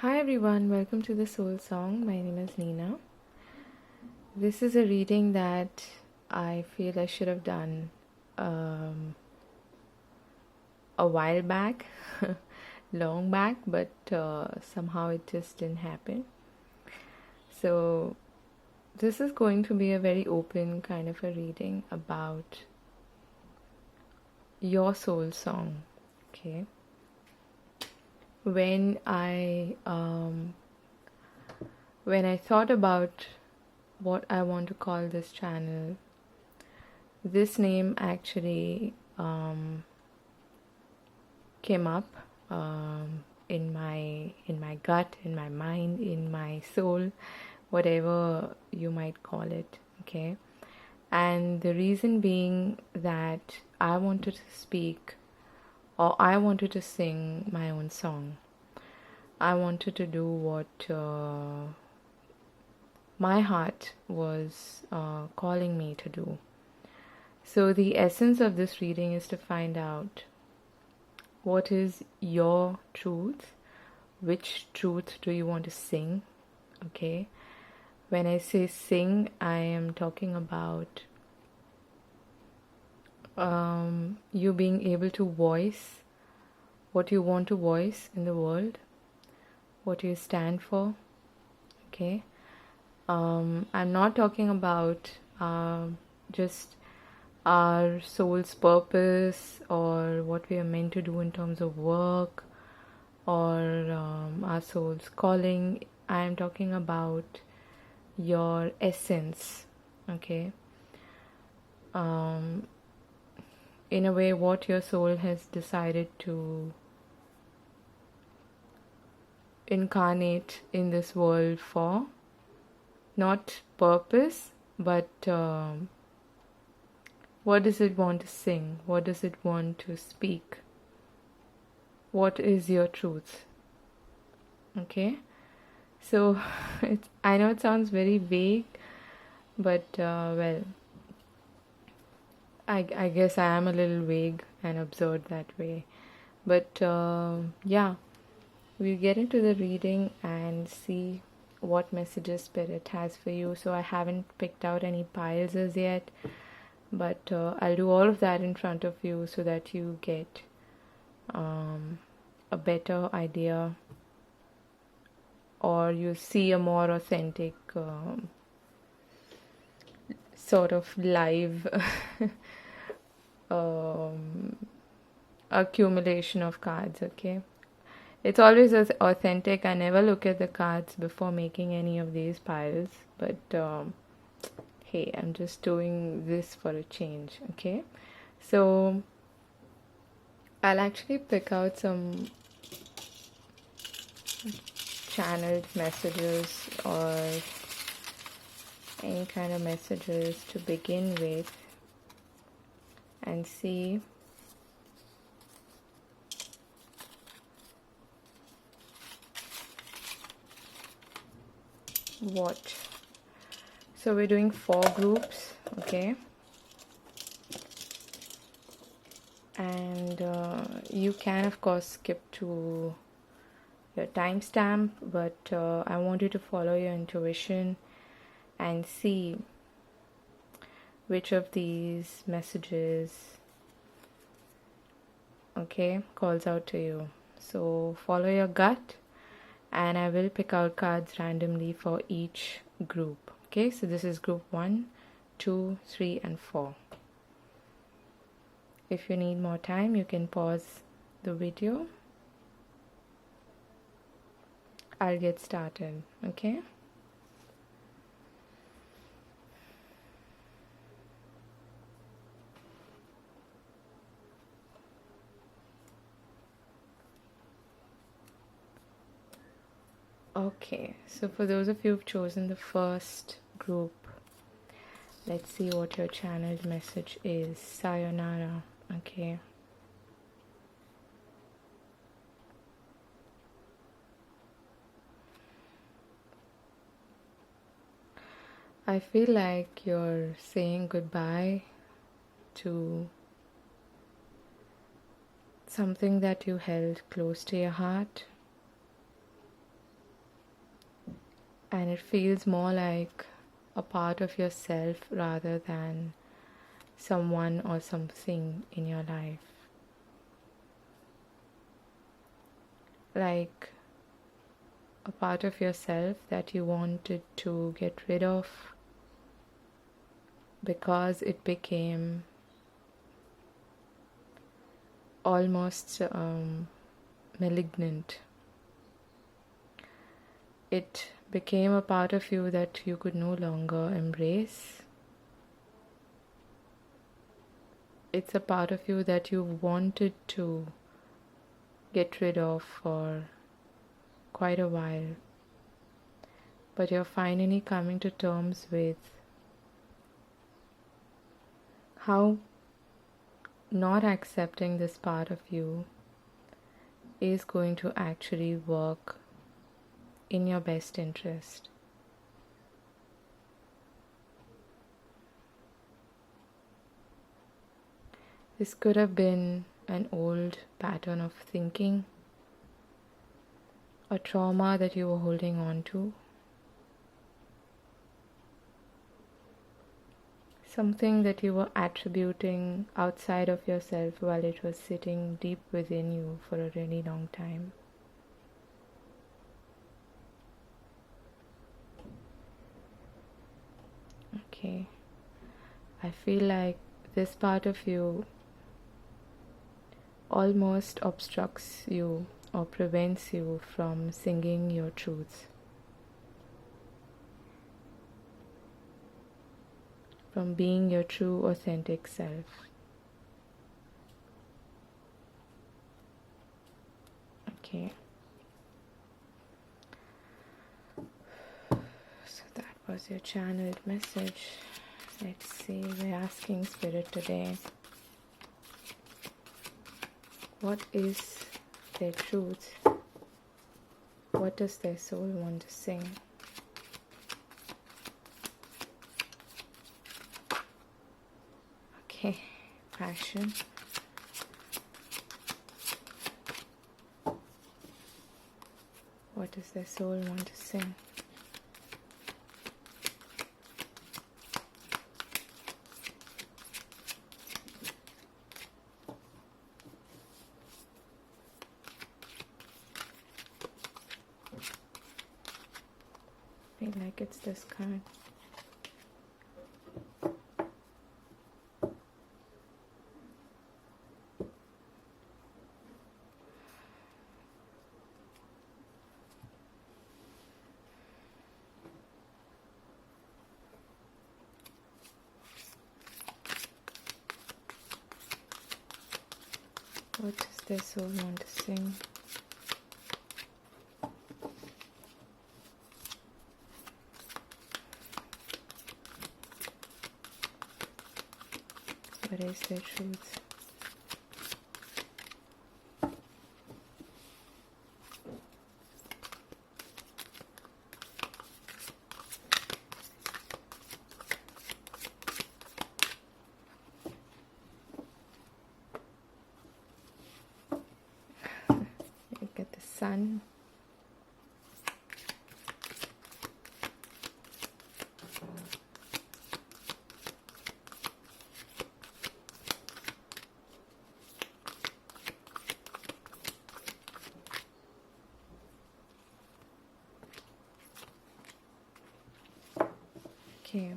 Hi everyone, welcome to the Soul Song. My name is Nina. This is a reading that I feel I should have done a while back, long back, but somehow it just didn't happen. So, this is going to be a very open kind of a reading about your soul song, okay? When I thought about what I want to call this channel, this name actually came up in my gut, in my mind, in my soul, whatever you might call it. Okay, and the reason being that I wanted to speak, or I wanted to sing my own song. I wanted to do what my heart was calling me to do. So the essence of this reading is to find out what is your truth, which truth do you want to sing, okay? When I say sing, I am talking about you being able to voice what you want to voice in the world, what you stand for, okay? I'm not talking about just our soul's purpose or what we are meant to do in terms of work or our soul's calling. I am talking about your essence, okay? In a way, what your soul has decided to incarnate in this world for. Not purpose, but what does it want to sing? What does it want to speak? What is your truth? Okay, so I know it sounds very vague, but well, I guess I am a little vague and absurd that way. But yeah, we'll get into the reading and see what messages Spirit has for you. So I haven't picked out any piles as yet, but I'll do all of that in front of you so that you get a better idea, or you see a more authentic sort of live accumulation of cards, okay? It's always as authentic. I never look at the cards before making any of these piles, but hey, I'm just doing this for a change, okay? So I'll actually pick out some channeled messages or any kind of messages to begin with and see what. So we're doing 4 groups, okay? And you can of course skip to your timestamp, but I want you to follow your intuition and see which of these messages, okay, calls out to you. So follow your gut, and I will pick out cards randomly for each group. Okay, so this is group 1, 2, 3, and 4. If you need more time, you can pause the video. I'll get started, okay? Okay, so for those of you who've chosen the first group, let's see what your channeled message is. Sayonara, okay. I feel like you're saying goodbye to something that you held close to your heart. and it feels more like a part of yourself rather than someone or something in your life. Like a part of yourself that you wanted to get rid of because it became almost malignant. It became a part of you that you could no longer embrace. It's a part of you that you wanted to get rid of for quite a while, but you're finally coming to terms with how not accepting this part of you is going to actually work in your best interest. This could have been an old pattern of thinking, a trauma that you were holding on to, something that you were attributing outside of yourself while it was sitting deep within you for a really long time. Okay, I feel like this part of you almost obstructs you or prevents you from singing your truth, from being your true authentic self. Okay, so that was your channeled message. Let's see, we're asking Spirit today, what is their truth? What does their soul want to sing? Okay, passion. What does their soul want to sing? I feel like it's this card. What does their soul want to sing? What is their truth? Look at the sun. Okay.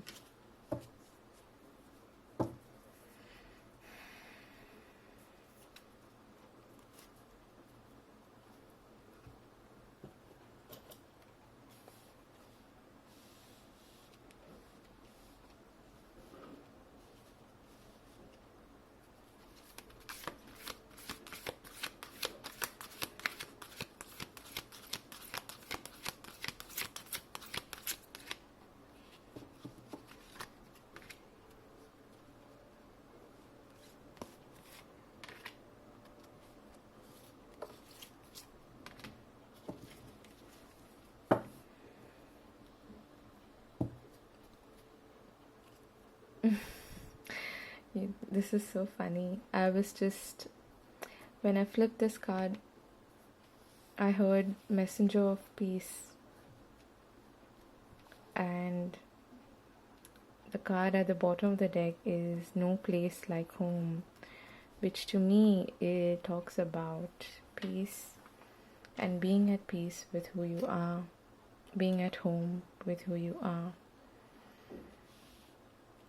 This is so funny. When I flipped this card, I heard Messenger of Peace. And the card at the bottom of the deck is No Place Like Home, which to me it talks about peace and being at peace with who you are, being at home with who you are,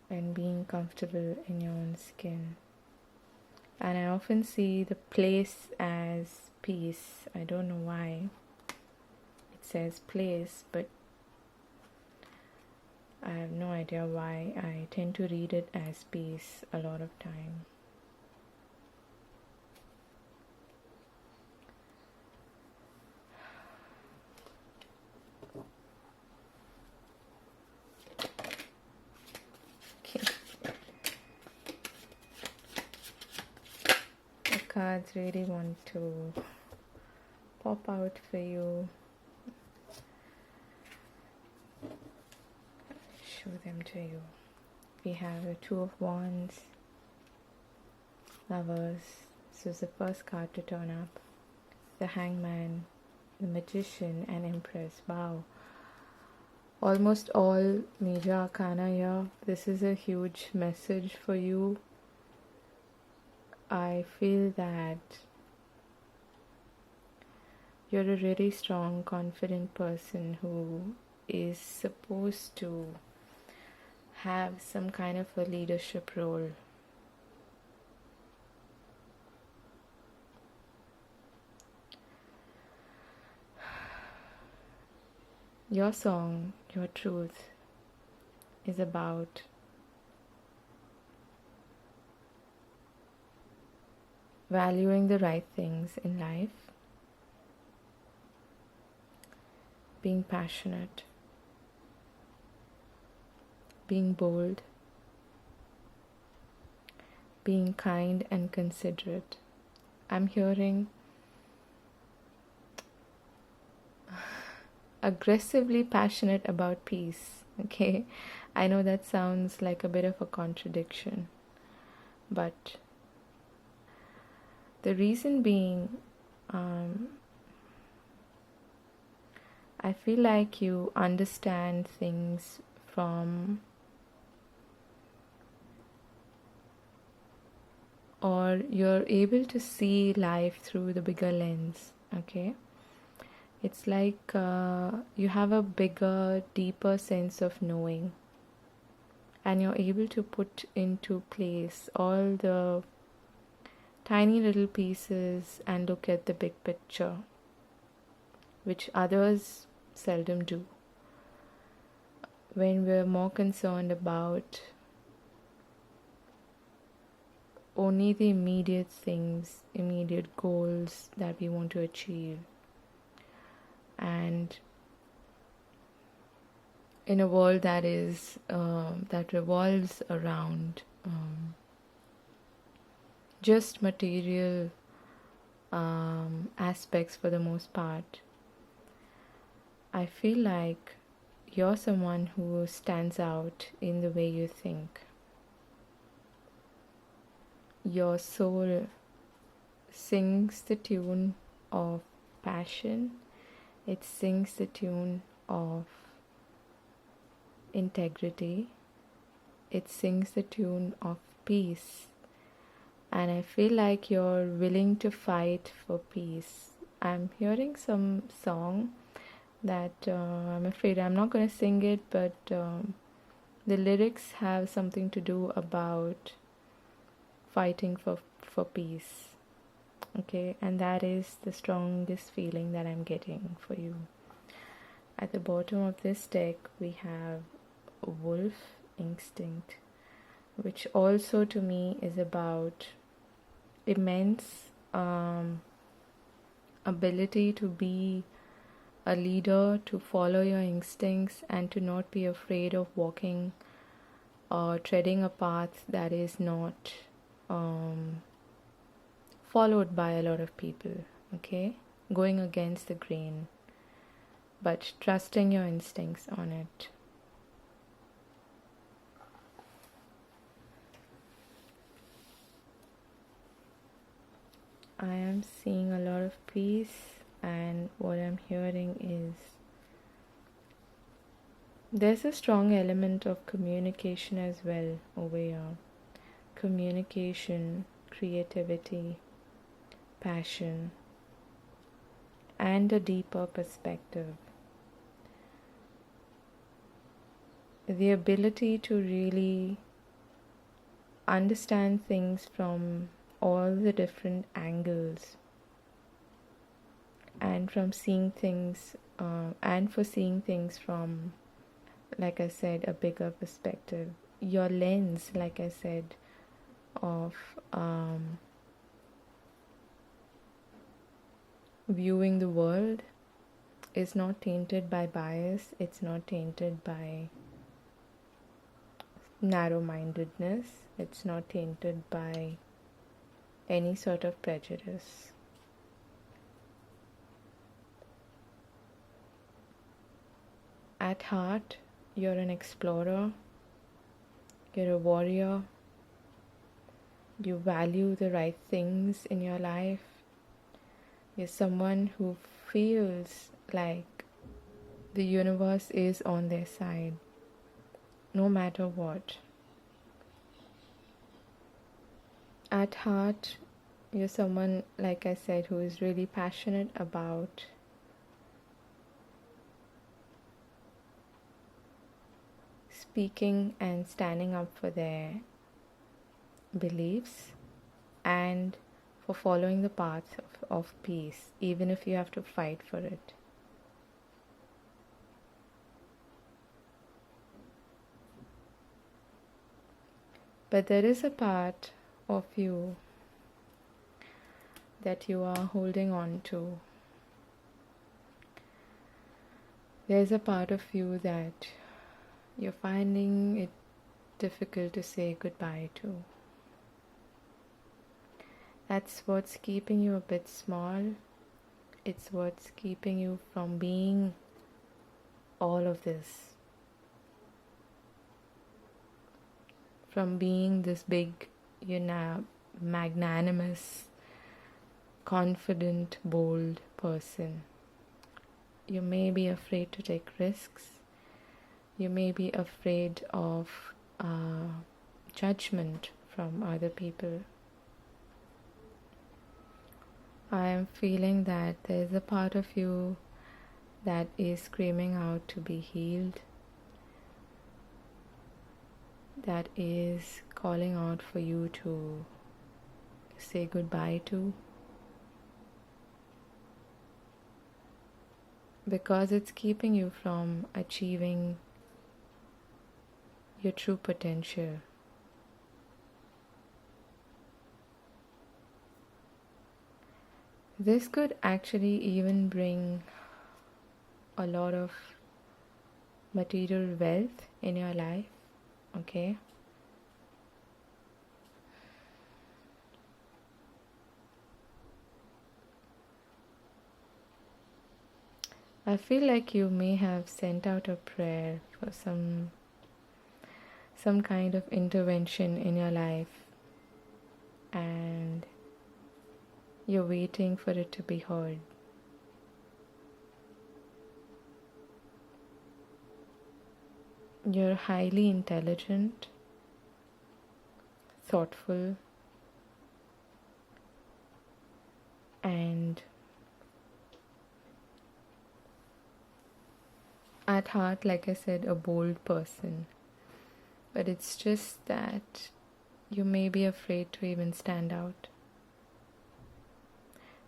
and being comfortable in your own skin. And I often see the place as peace. I don't know why it says place, but I have no idea why. I tend to read it as peace a lot of time. Cards really want to pop out for you. Show them to you. We have the Two of Wands, Lovers. This is the first card to turn up. The Hangman, the Magician, and Empress. Wow. Almost all major arcana here. This is a huge message for you. I feel that you're a really strong, confident person who is supposed to have some kind of a leadership role. Your song, your truth, is about valuing the right things in life, being passionate, being bold, being kind and considerate. I'm hearing aggressively passionate about peace. Okay, I know that sounds like a bit of a contradiction, but the reason being, I feel like you understand things from, or you're able to see life through the bigger lens. Okay, it's like you have a bigger, deeper sense of knowing, and you're able to put into place all the tiny little pieces and look at the big picture, which others seldom do. When we're more concerned about only the immediate things, immediate goals that we want to achieve, and in a world that is that revolves around just material aspects for the most part, I feel like you're someone who stands out in the way you think. Your soul sings the tune of passion, it sings the tune of integrity, it sings the tune of peace. And I feel like you're willing to fight for peace. I'm hearing some song that I'm afraid I'm not going to sing it, but the lyrics have something to do about fighting for peace. Okay, and that is the strongest feeling that I'm getting for you. At the bottom of this deck, we have Wolf Instinct, which also to me is about immense ability to be a leader, to follow your instincts, and to not be afraid of walking or treading a path that is not followed by a lot of people. Okay, going against the grain, but trusting your instincts on it. I am seeing a lot of peace, and what I'm hearing is There's a strong element of communication as well over here. Communication, creativity, passion, and a deeper perspective. The ability to really understand things from all the different angles, and from seeing things and for seeing things from, like I said, a bigger perspective. Your lens, like I said, of viewing the world is not tainted by bias, it's not tainted by narrow-mindedness, it's not tainted by any sort of prejudice. At heart, you're an explorer, you're a warrior, you value the right things in your life, you're someone who feels like the universe is on their side, no matter what. At heart, you're someone, like I said, who is really passionate about speaking and standing up for their beliefs and for following the path of peace, even if you have to fight for it. But there is a part of you that you are holding on to. There's a part of you that you're finding it difficult to say goodbye to. That's what's keeping you a bit small. It's what's keeping you from being all of this. From being this big, magnanimous, confident, bold person. You may be afraid to take risks. You may be afraid of judgment from other people. I am feeling that there's a part of you that is screaming out to be healed, that is calling out for you to say goodbye to, because it's keeping you from achieving your true potential. This could actually even bring a lot of material wealth in your life, okay? I feel like you may have sent out a prayer for some kind of intervention in your life, and you're waiting for it to be heard. You're highly intelligent, thoughtful, and at heart, like I said, a bold person. But it's just that you may be afraid to even stand out.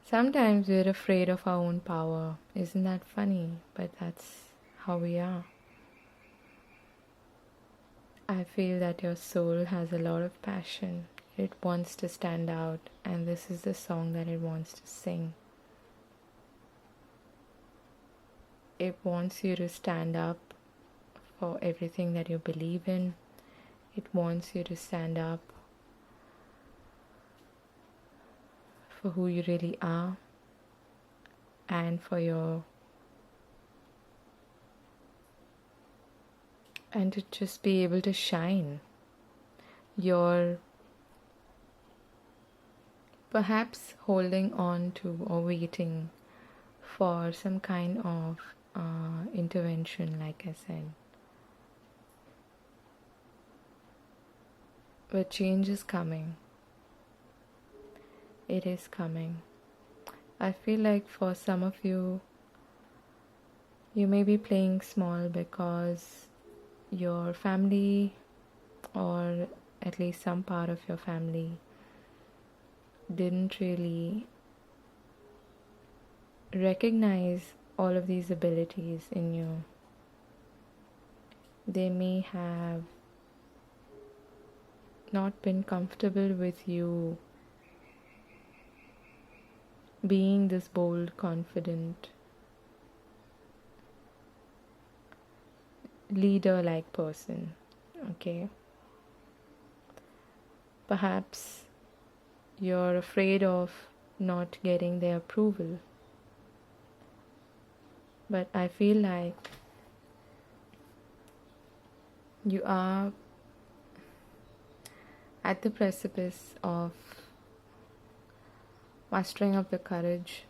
Sometimes we're afraid of our own power. Isn't that funny? But that's how we are. I feel that your soul has a lot of passion. It wants to stand out, and this is the song that it wants to sing. It wants you to stand up for everything that you believe in. It wants you to stand up for who you really are, and and to just be able to shine. You're perhaps holding on to or waiting for some kind of intervention, like I said. But change is coming. It is coming. I feel like for some of you, you may be playing small because your family, or at least some part of your family, didn't really recognize all of these abilities in you. They may have not been comfortable with you being this bold, confident, leader-like person, okay? Perhaps you're afraid of not getting their approval. But I feel like you are at the precipice of mustering up the courage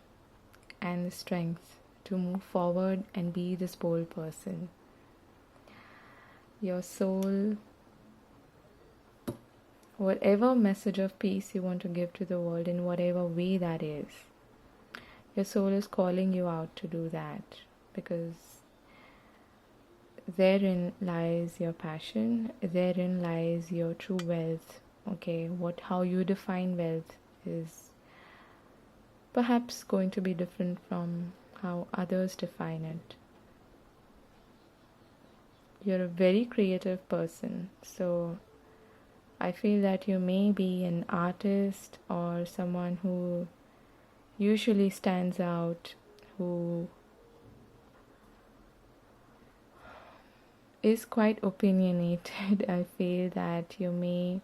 and the strength to move forward and be this bold person. Your soul, whatever message of peace you want to give to the world in whatever way that is, your soul is calling you out to do that, because therein lies your passion, therein lies your true wealth. Okay, how you define wealth is perhaps going to be different from how others define it. You're a very creative person, so I feel that you may be an artist or someone who usually stands out, who is quite opinionated. I feel that you may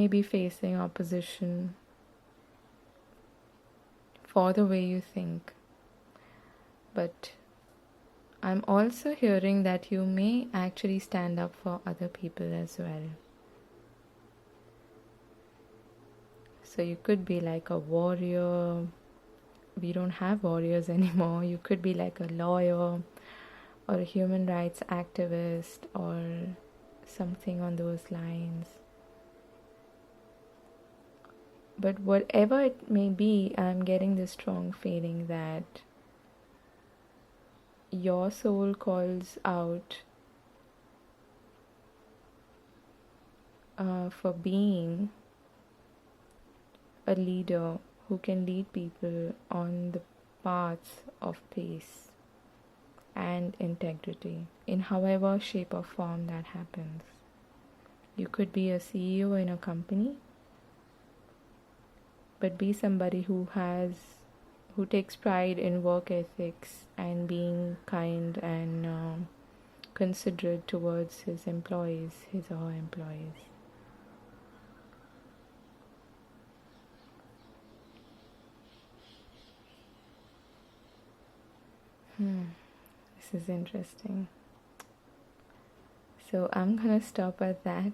be facing opposition for the way you think. But I'm also hearing that you may actually stand up for other people as well. So you could be like a warrior. We don't have warriors anymore. You could be like a lawyer or a human rights activist or something on those lines. But whatever it may be, I'm getting this strong feeling that your soul calls out for being a leader who can lead people on the path of peace and integrity in however shape or form that happens. You could be a CEO in a company, but be somebody who takes pride in work ethics and being kind and considerate towards his or her employees. This is interesting. So I'm gonna stop at that.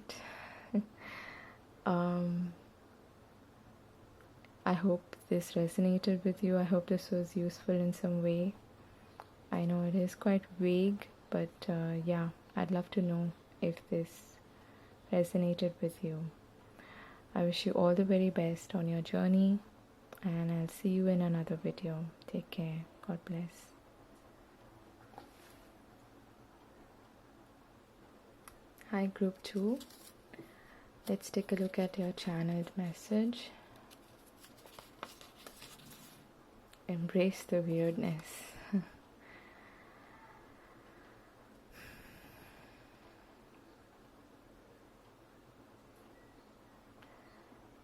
I hope this resonated with you. I hope this was useful in some way. I know it is quite vague, but yeah, I'd love to know if this resonated with you. I wish you all the very best on your journey, and I'll see you in another video. Take care. God bless. Hi, group 2. Let's take a look at your channeled message. Embrace the weirdness.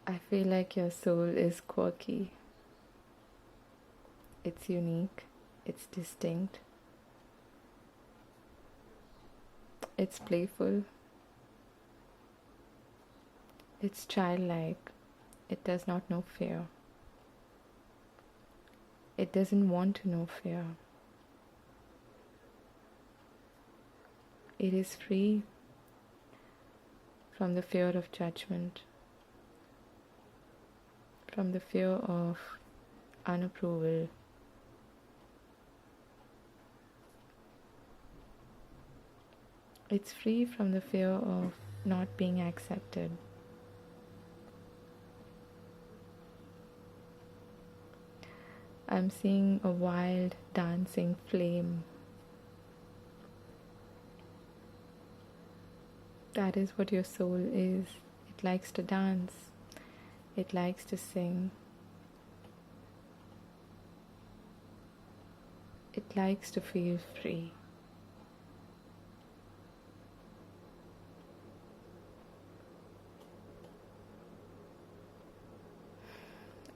I feel like your soul is quirky. It's unique. It's distinct. It's playful. It's childlike. It does not know fear. It doesn't want to know fear. It is free from the fear of judgment, from the fear of unapproval. It's free from the fear of not being accepted. I'm seeing a wild dancing flame. That is what your soul is. It likes to dance. It likes to sing. It likes to feel free.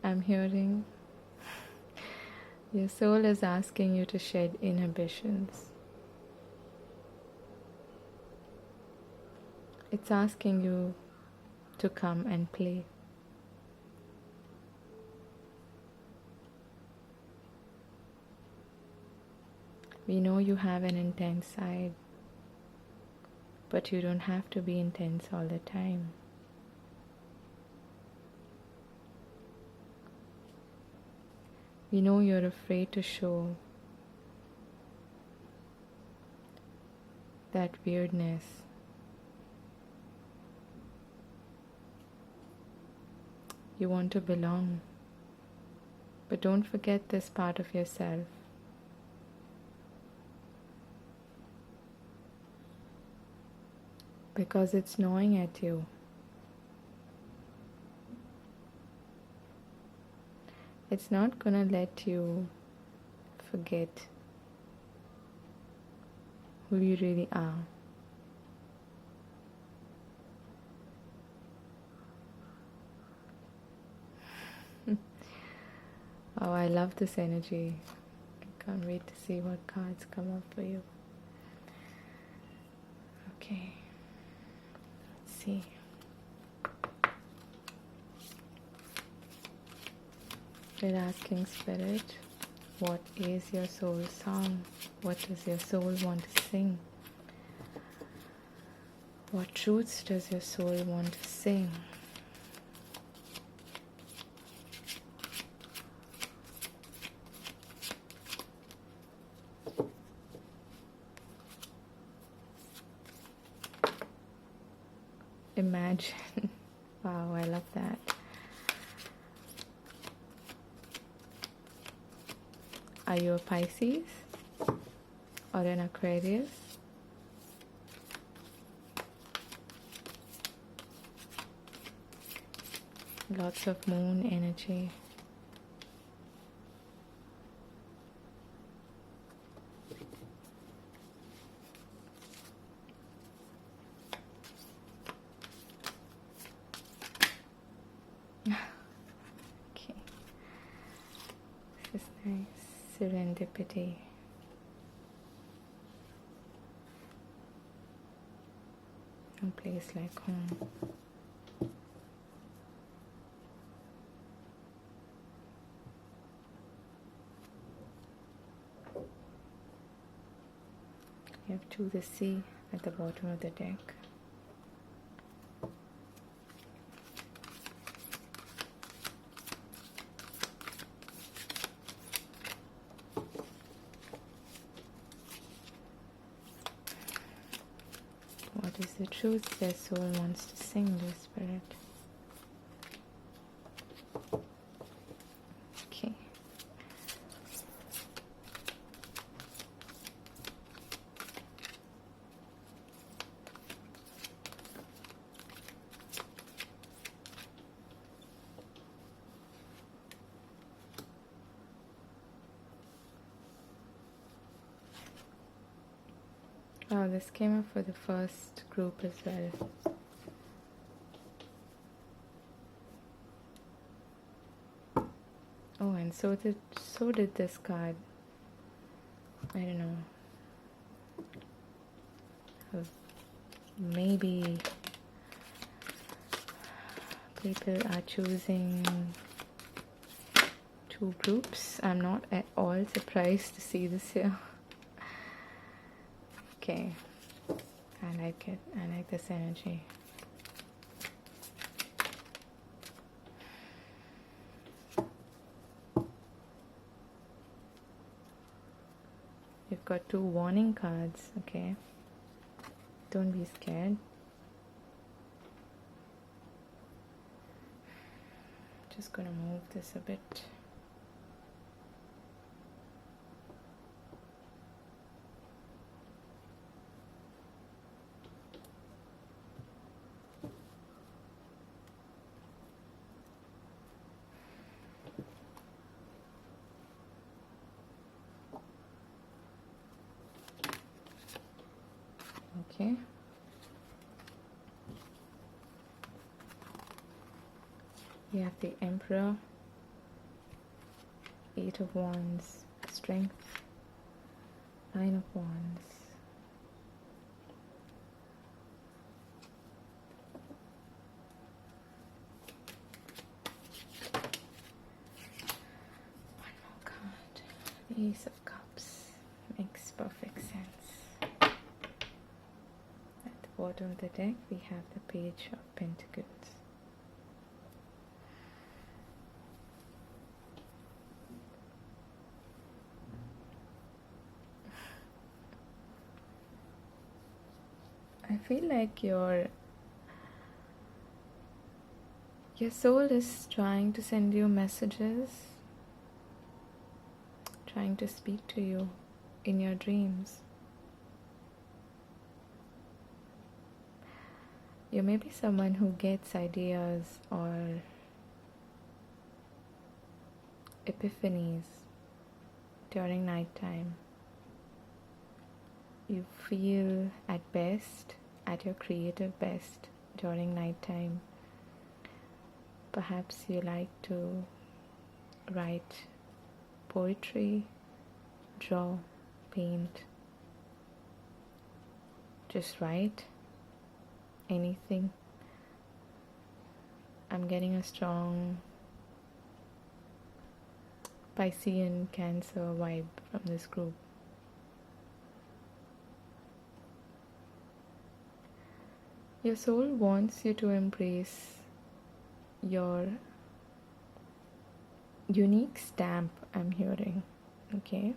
I'm hearing your soul is asking you to shed inhibitions. It's asking you to come and play. We know you have an intense side, but you don't have to be intense all the time. We know you're afraid to show that weirdness. You want to belong, but don't forget this part of yourself. Because it's gnawing at you. It's not gonna let you forget who you really are. Oh, I love this energy. I can't wait to see what cards come up for you. Okay, let's see. We're asking Spirit, what is your soul song? What does your soul want to sing? What truths does your soul want to sing? Imagine. Wow, I love that. Are you a Pisces or an Aquarius? Lots of moon energy. Okay, this is nice. Serendipity. A place like home. You have To the Sea at the bottom of the deck. What is the truth their soul wants to sing, their spirit? Okay. Oh, this came up for the first group as well. Oh, and so did this card. I don't know. Maybe people are choosing two groups. I'm not at all surprised to see this here. Okay, I like it. I like this energy. You've got two warning cards, okay? Don't be scared. Just gonna move this a bit. Okay. We have the Emperor, Eight of Wands, Strength, Nine of Wands, one more card, the Ace of Cups. Makes perfect sense. At the bottom of the deck we have the Page of Pentacles. I feel like your soul is trying to send you messages, trying to speak to you in your dreams. You may be someone who gets ideas or epiphanies during nighttime. You feel at best, at your creative best during nighttime. Perhaps you like to write poetry, draw, paint, just write anything. I'm getting a strong Piscean Cancer vibe from this group. Your soul wants you to embrace your unique stamp, I'm hearing, okay?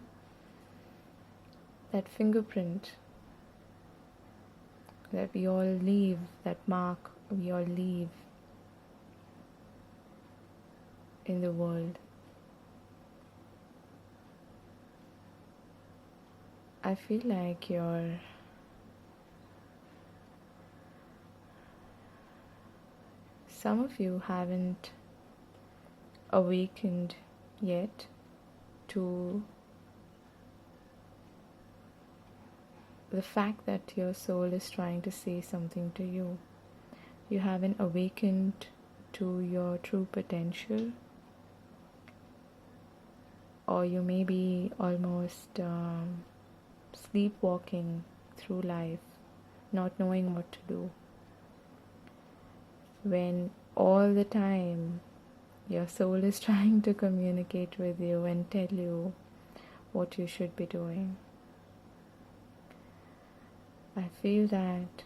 That fingerprint that we all leave, that mark we all leave in the world. I feel like some of you haven't awakened yet to the fact that your soul is trying to say something to you. You haven't awakened to your true potential, or you may be almost sleepwalking through life, not knowing what to do, when all the time your soul is trying to communicate with you and tell you what you should be doing. I feel that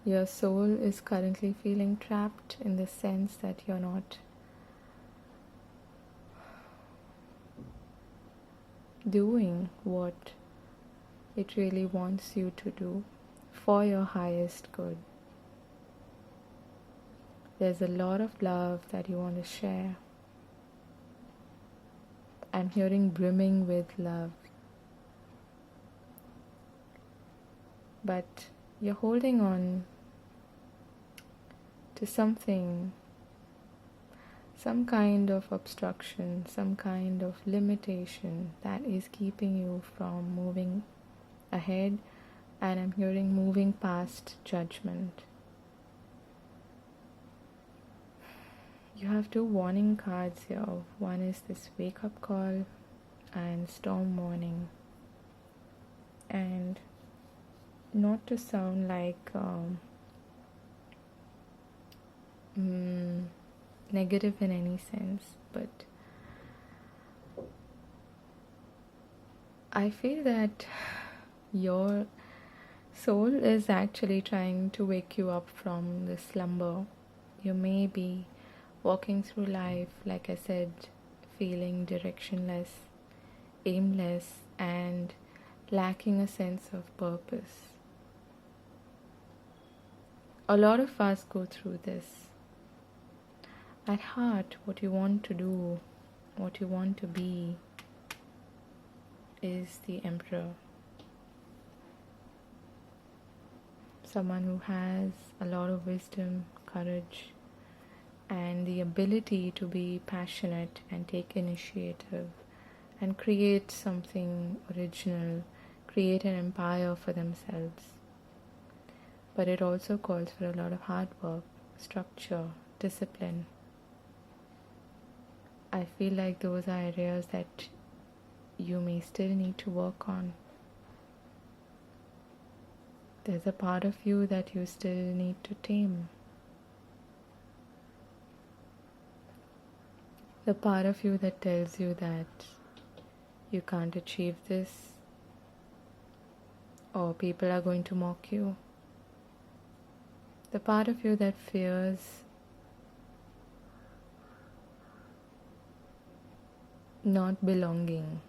your soul is currently feeling trapped in the sense that you're not doing what it really wants you to do for your highest good. There's a lot of love that you want to share. I'm hearing brimming with love. But you're holding on to something, some kind of obstruction, some kind of limitation that is keeping you from moving ahead, and I'm hearing moving past judgment. You have two warning cards here. One is this wake-up call and storm warning. And not to sound like negative in any sense, but I feel that your soul is actually trying to wake you up from the slumber. You may be walking through life, like I said, feeling directionless, aimless, and lacking a sense of purpose. A lot of us go through this. At heart, what you want to do, what you want to be, is the Emperor. Someone who has a lot of wisdom, courage, and the ability to be passionate and take initiative and create something original, create an empire for themselves. But it also calls for a lot of hard work, structure, discipline. I feel like those are areas that you may still need to work on. There's a part of you that you still need to tame. The part of you that tells you that you can't achieve this, or people are going to mock you. The part of you that fears not belonging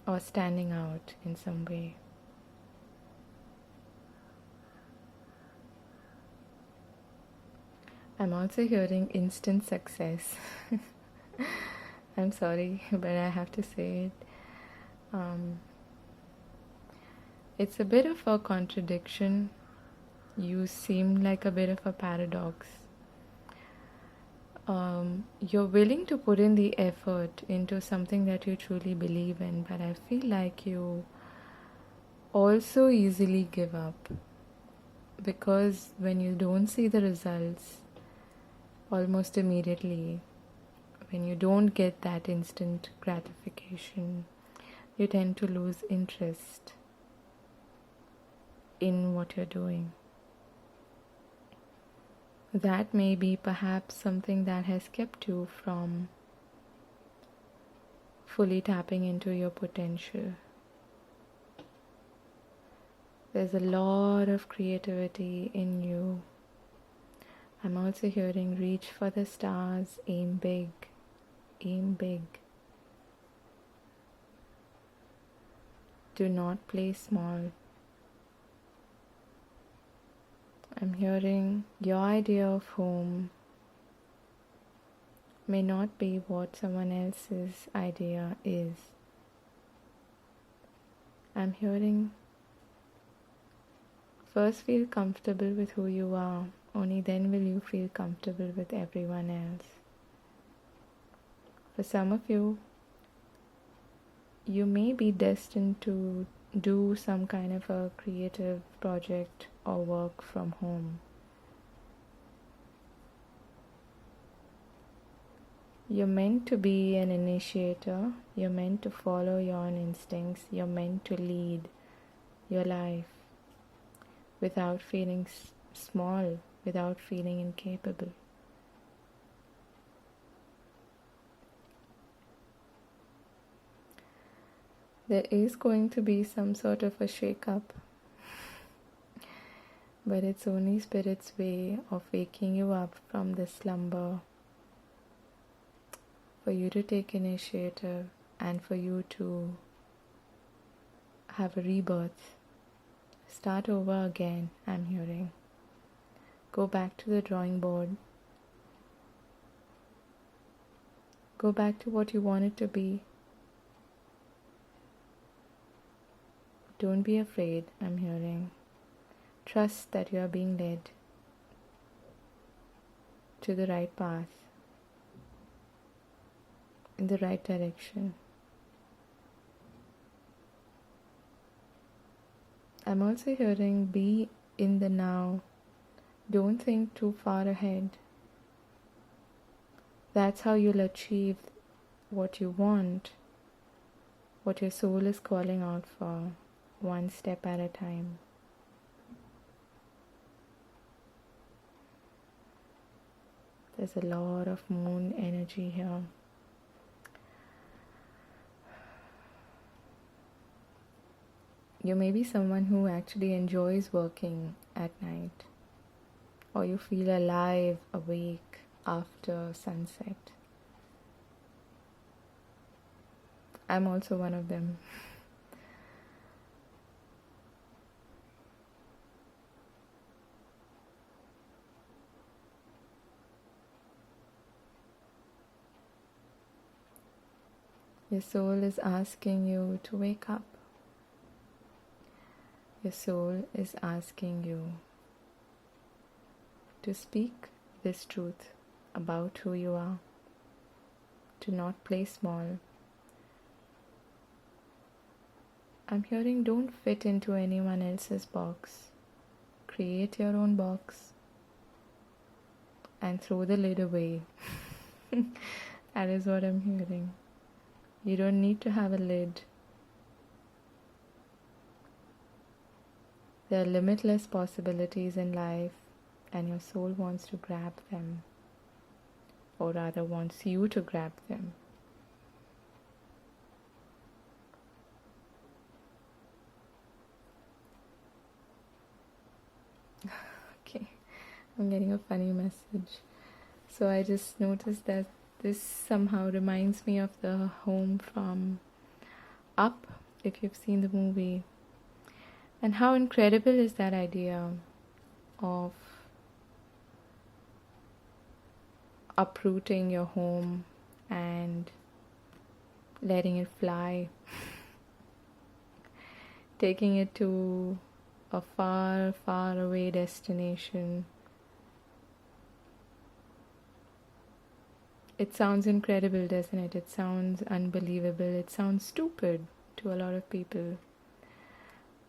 or standing out in some way. I'm also hearing instant success. I'm sorry, but I have to say it. It's a bit of a contradiction. You seem like a bit of a paradox. You're willing to put in the effort into something that you truly believe in, but I feel like you also easily give up, because when you don't see the results almost immediately, when you don't get that instant gratification, you tend to lose interest in what you're doing. That may be perhaps something that has kept you from fully tapping into your potential. There's a lot of creativity in you. I'm also hearing reach for the stars, aim big, aim big. Do not play small. I'm hearing your idea of home may not be what someone else's idea is. I'm hearing first feel comfortable with who you are, only then will you feel comfortable with everyone else. For some of you, you may be destined to do some kind of a creative project or work from home. You're meant to be an initiator. You're meant to follow your own instincts. You're meant to lead your life without feeling small, without feeling incapable. There is going to be some sort of a shake-up, but it's only Spirit's way of waking you up from the slumber, for you to take initiative and for you to have a rebirth. Start over again, I'm hearing. Go back to the drawing board. Go back to what you want it to be. Don't be afraid, I'm hearing. Trust that you are being led to the right path, in the right direction. I'm also hearing be in the now. Don't think too far ahead. That's how you'll achieve what you want, what your soul is calling out for, one step at a time. There's a lot of moon energy here. You may be someone who actually enjoys working at night, or you feel alive, awake after sunset. I'm also one of them. Your soul is asking you to wake up. Your soul is asking you to speak this truth about who you are, to not play small. I'm hearing don't fit into anyone else's box. Create your own box and throw the lid away. That is what I'm hearing. You don't need to have a lid. There are limitless possibilities in life, and your soul wants to grab them, or rather wants you to grab them. Okay, I'm getting a funny message. So I just noticed that this somehow reminds me of the home from Up, if you've seen the movie. And how incredible is that idea of uprooting your home and letting it fly, taking it to a far, far away destination. It sounds incredible, doesn't it? It sounds unbelievable. It sounds stupid to a lot of people.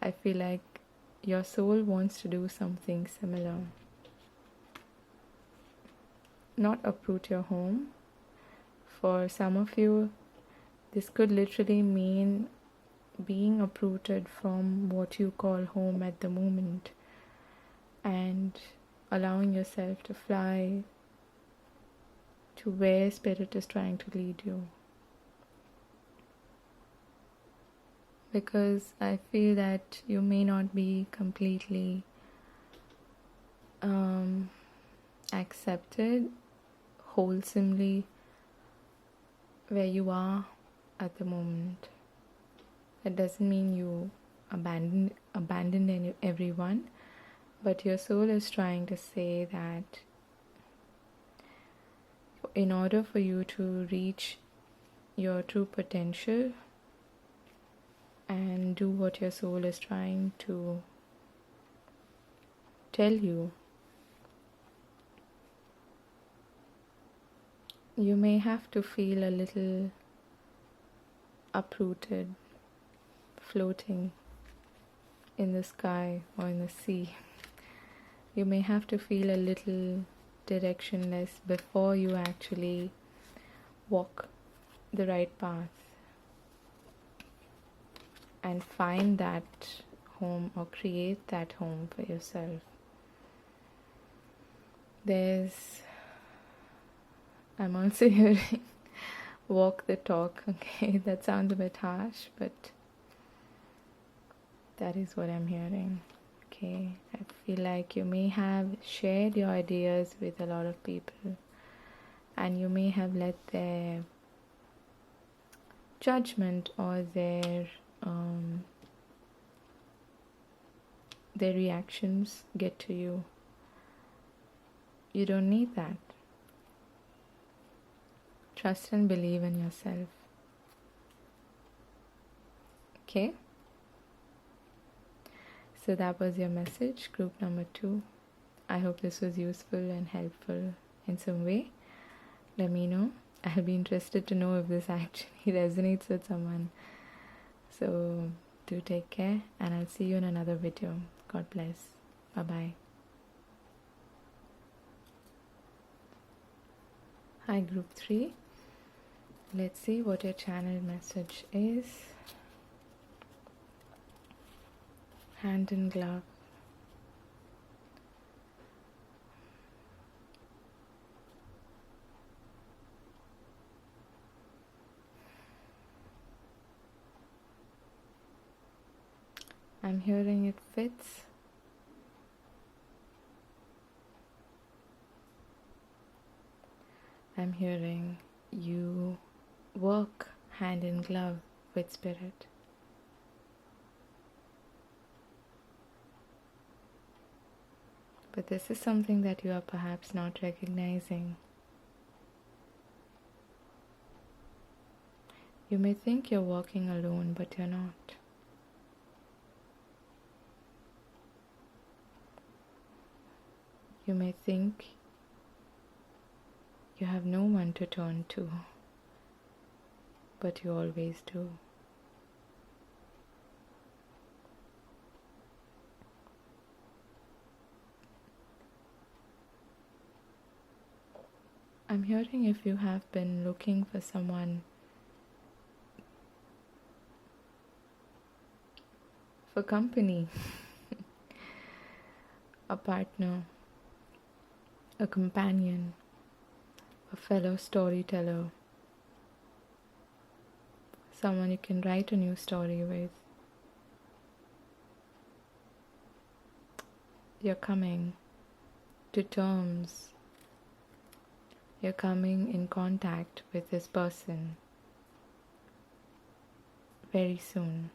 I feel like your soul wants to do something similar. Not uproot your home. For some of you, this could literally mean being uprooted from what you call home at the moment and allowing yourself to fly to where Spirit is trying to lead you. Because I feel that you may not be completely accepted wholesomely where you are at the moment. That doesn't mean you abandoned everyone, but your soul is trying to say that in order for you to reach your true potential and do what your soul is trying to tell you, you may have to feel a little uprooted, floating in the sky or in the sea. You may have to feel a little directionless before you actually walk the right path and find that home or create that home for yourself. I'm also hearing walk the talk. Okay, that sounds a bit harsh, but that is what I'm hearing. Okay, I feel like you may have shared your ideas with a lot of people and you may have let their judgment or their reactions get to you. You don't need that. Trust and believe in yourself. Okay? So that was your message, group number 2. I hope this was useful and helpful in some way. Let me know. I'll be interested to know if this actually resonates with someone. So do take care, and I'll see you in another video. God bless. Bye-bye. Hi, group 3. Let's see what your channel message is. Hand in glove. I'm hearing it fits. I'm hearing you work hand in glove with spirit. But this is something that you are perhaps not recognizing. You may think you're walking alone, but you're not. You may think you have no one to turn to, but you always do. I'm hearing if you have been looking for someone, for company, a partner, a companion, a fellow storyteller, someone you can write a new story with. You're coming to terms. You're coming in contact with this person very soon.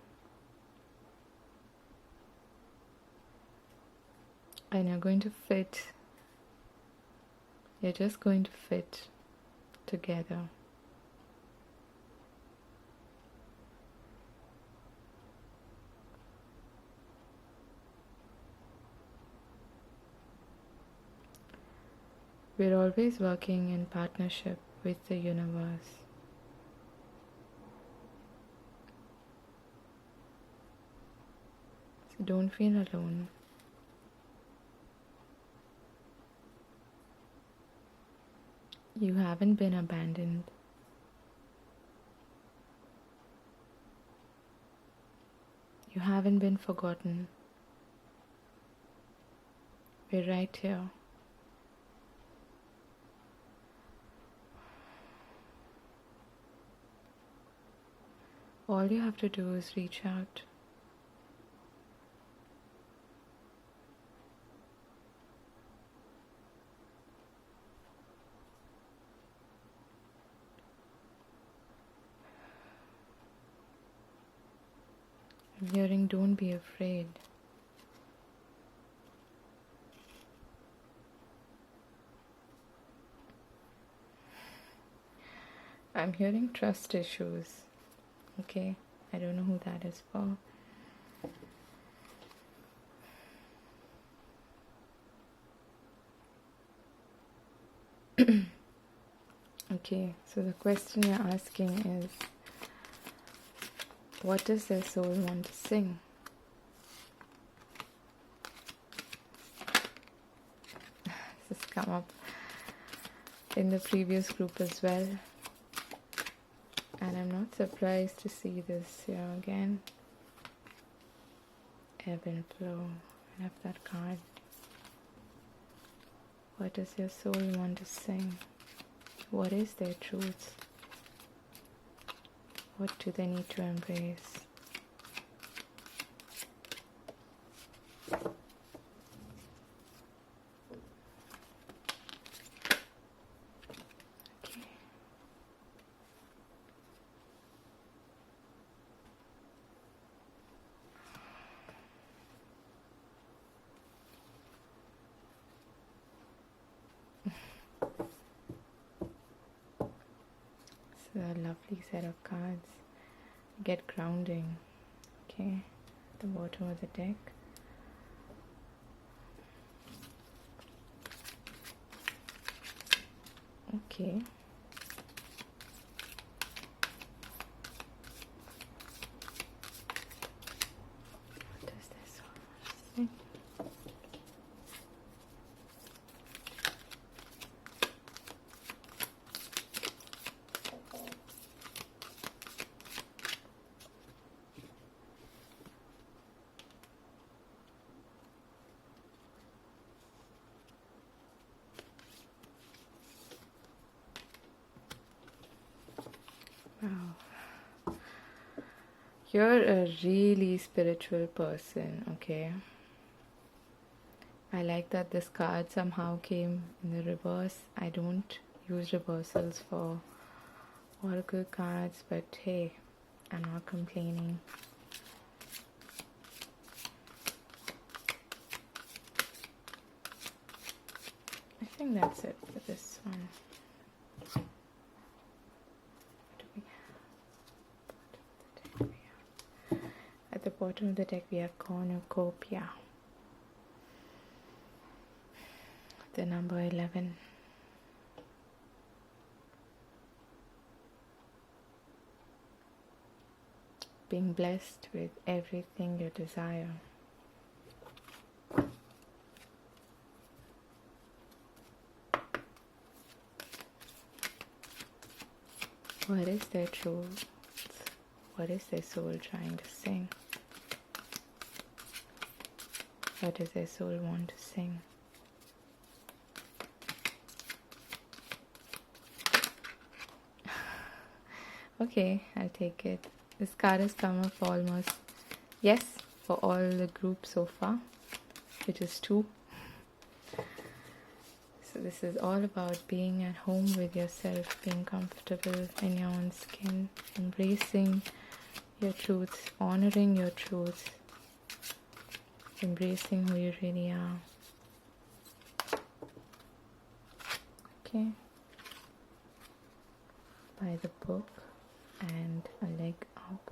And you're going to fit. You're just going to fit together. We're always working in partnership with the universe. So don't feel alone. You haven't been abandoned. You haven't been forgotten. We're right here. All you have to do is reach out. I'm hearing, don't be afraid. I'm hearing trust issues. Okay, I don't know who that is for. Okay, so the question you're asking is, what does their soul want to sing? This has come up in the previous group as well. And I'm not surprised to see this here again. Ebb and flow. I have that card. What does your soul want to sing? What is their truth? What do they need to embrace? Okay. So a lovely set of cards. Get grounding. Okay, at the bottom of the deck. Okay. What does this one say? Wow. You're a really spiritual person, okay? I like that this card somehow came in the reverse. I don't use reversals for oracle cards, but hey, I'm not complaining. I think that's it for this one. At the bottom of the deck we have cornucopia. The number 11. Being blessed with everything you desire. What is their truth? What is their soul trying to sing? What does their soul want to sing? Okay, I'll take it. This card has come up almost, yes, for all the groups so far, which is 2. So this is all about being at home with yourself, being comfortable in your own skin, embracing your truths, honoring your truths, embracing who you really are. Okay. By the book and a leg up.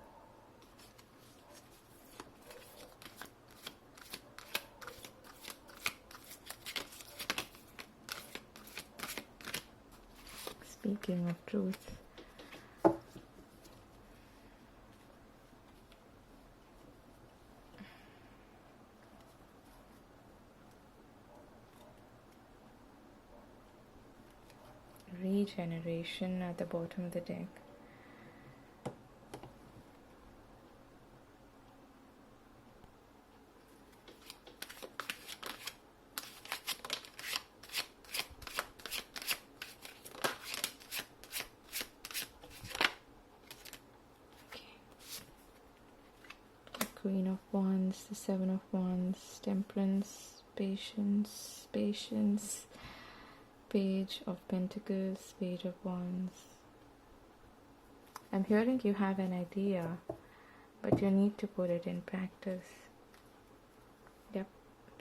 Speaking of truth, regeneration at the bottom of the deck. Queen of Wands, the Seven of Wands, Temperance, Patience, Page of Pentacles, Page of Wands. I'm hearing you have an idea, but you need to put it in practice. Yep,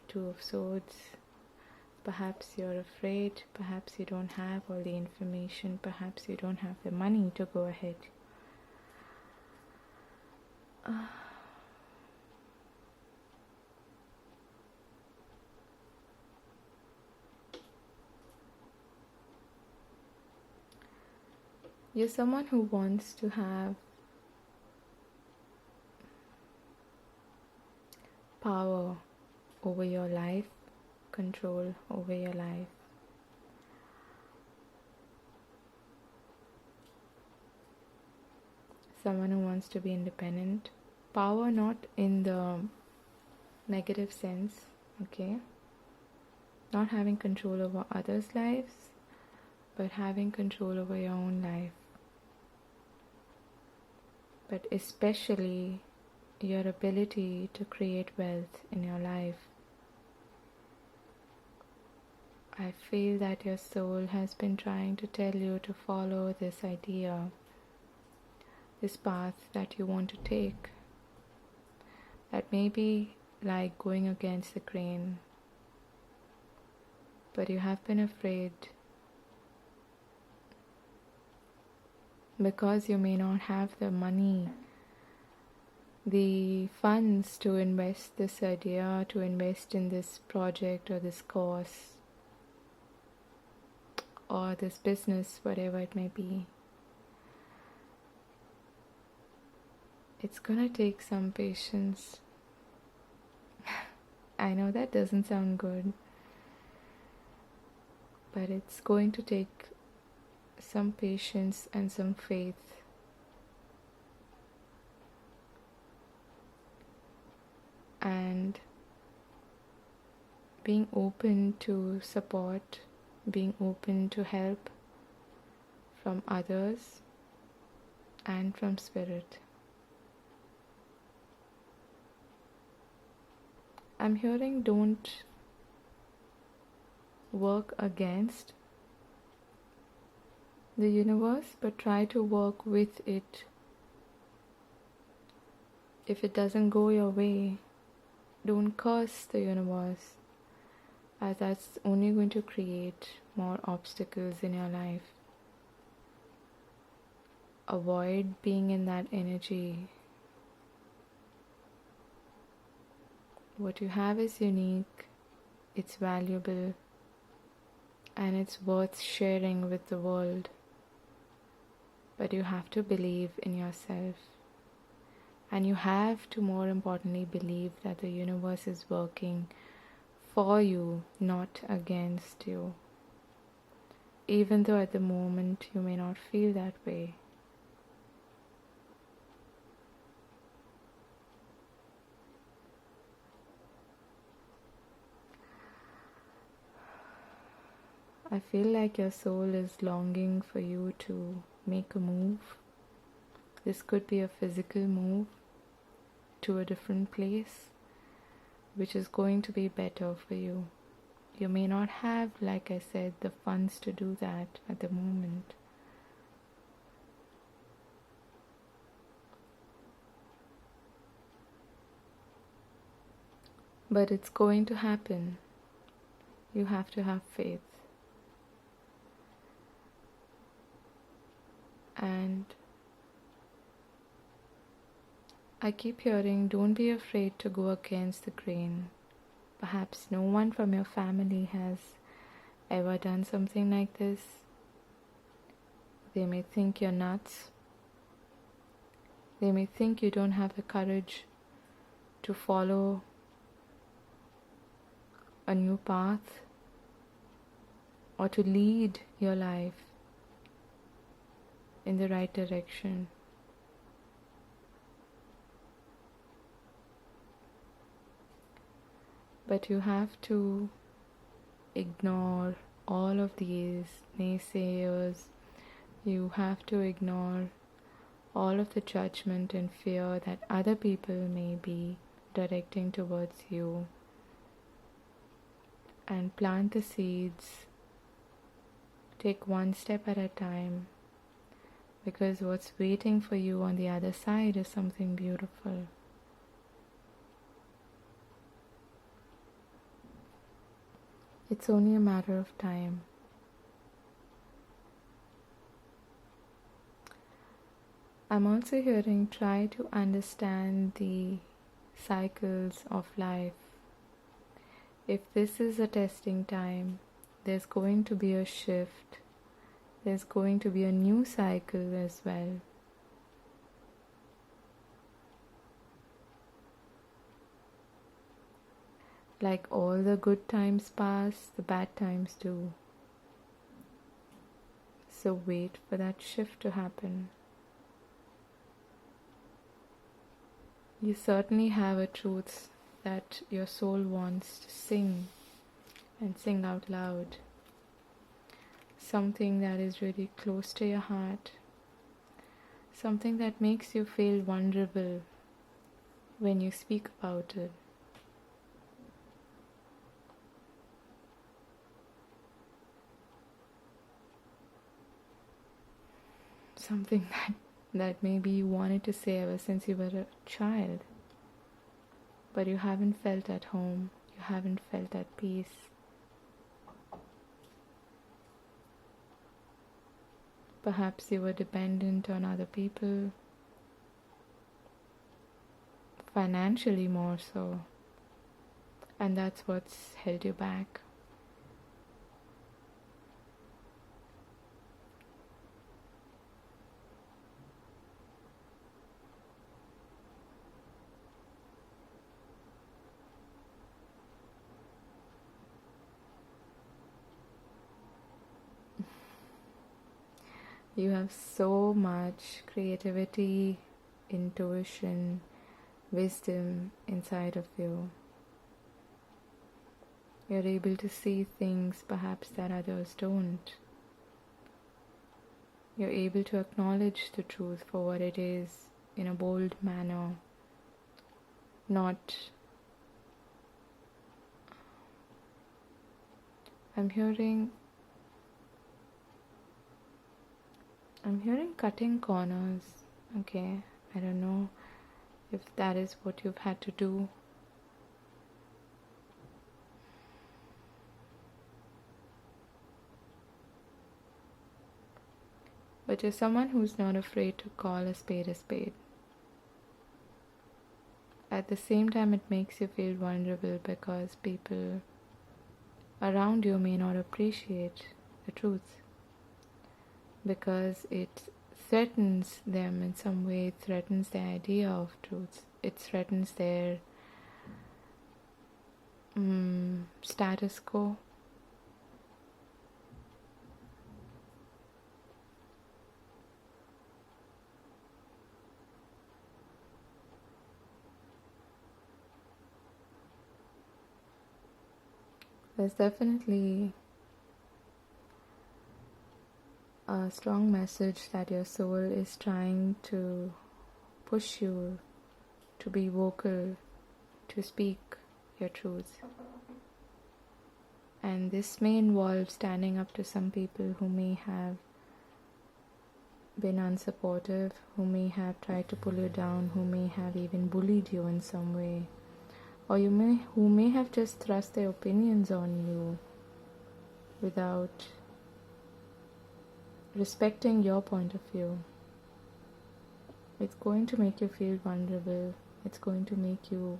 Two of Swords. Perhaps you're afraid, perhaps you don't have all the information, perhaps you don't have the money to go ahead. You're someone who wants to have power over your life, control over your life. Someone who wants to be independent. Power not in the negative sense, okay? Not having control over others' lives, but having control over your own life. But especially your ability to create wealth in your life. I feel that your soul has been trying to tell you to follow this idea, this path that you want to take. That may be like going against the grain, but you have been afraid because you may not have the money, the funds to invest this idea, to invest in this project or this course or this business, whatever it may be. It's gonna take some patience. I know that doesn't sound good, but it's going to take some patience and some faith. And being open to support, being open to help from others and from spirit. I'm hearing don't work against the universe, but try to work with it If it doesn't go your way, don't curse the universe, as that's only going to create more obstacles in your life. Avoid being in that energy. What you have is unique, it's valuable, and it's worth sharing with the world. But you have to believe in yourself. And you have to, more importantly, believe that the universe is working for you, not against you. Even though at the moment you may not feel that way. I feel like your soul is longing for you to make a move. This could be a physical move to a different place, which is going to be better for you. You may not have, like I said, the funds to do that at the moment. But it's going to happen. You have to have faith. And I keep hearing, don't be afraid to go against the grain. Perhaps no one from your family has ever done something like this. They may think you're nuts. They may think you don't have the courage to follow a new path or to lead your life in the right direction. But you have to ignore all of these naysayers. You have to ignore all of the judgment and fear that other people may be directing towards you, and plant the seeds. Take one step at a time, because what's waiting for you on the other side is something beautiful. It's only a matter of time. I'm also hearing, try to understand the cycles of life. If this is a testing time, there's going to be a shift. There's going to be a new cycle as well. Like all the good times pass, the bad times do. So wait for that shift to happen. You certainly have a truth that your soul wants to sing, and sing out loud. Something that is really close to your heart. Something that makes you feel vulnerable when you speak about it. Something that maybe you wanted to say ever since you were a child, but you haven't felt at home, you haven't felt at peace. Perhaps you were dependent on other people, financially more so, and that's what's held you back. You have so much creativity, intuition, wisdom inside of you. You're able to see things perhaps that others don't. You're able to acknowledge the truth for what it is in a bold manner, not... I'm hearing cutting corners. Okay, I don't know if that is what you've had to do. But you're someone who's not afraid to call a spade a spade. At the same time, it makes you feel vulnerable because people around you may not appreciate the truth, because it threatens them in some way. It threatens their idea of truth. It threatens their status quo. There's definitely a strong message that your soul is trying to push you to be vocal, to speak your truth. And this may involve standing up to some people who may have been unsupportive, who may have tried to pull you down, who may have even bullied you in some way, or who may have just thrust their opinions on you without respecting your point of view. It's going to make you feel vulnerable. It's going to make you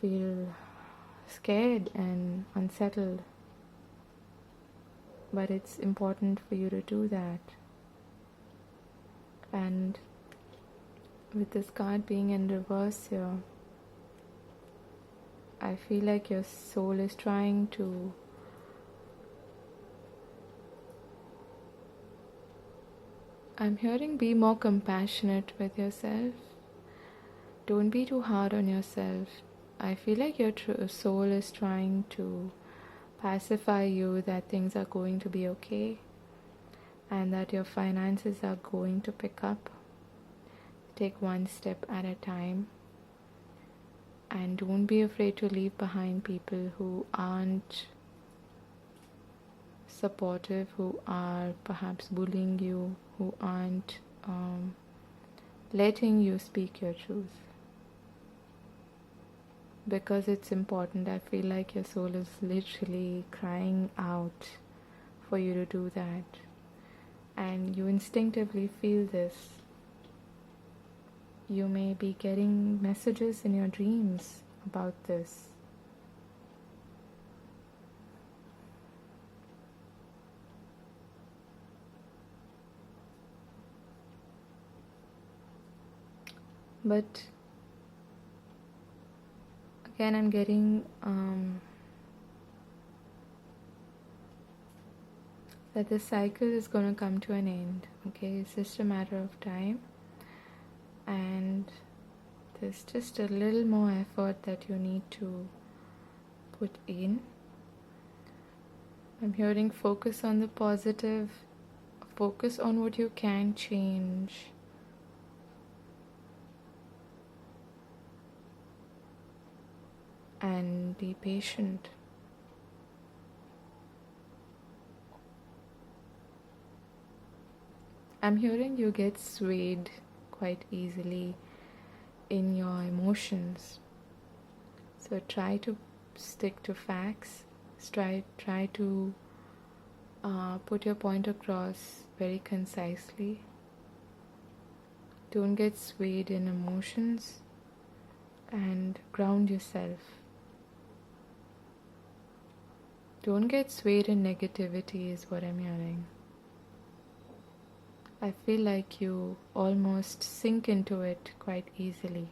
feel scared and unsettled. But it's important for you to do that. And with this card being in reverse here, I feel like your soul is trying to I'm hearing be more compassionate with yourself. Don't be too hard on yourself. I feel like your soul is trying to pacify you that things are going to be okay and that your finances are going to pick up. Take one step at a time, and don't be afraid to leave behind people who aren't supportive, who are perhaps bullying you, who aren't letting you speak your truth. Because it's important. I feel like your soul is literally crying out for you to do that, and you instinctively feel this. You may be getting messages in your dreams about this. But again, I'm getting that this cycle is going to come to an end. Okay, it's just a matter of time, and there's just a little more effort that you need to put in. I'm hearing focus on the positive, focus on what you can change. And be patient. I'm hearing you get swayed quite easily in your emotions. So try to stick to facts. Try to put your point across very concisely. Don't get swayed in emotions, and ground yourself. Don't get swayed in negativity is what I'm hearing. I feel like you almost sink into it quite easily.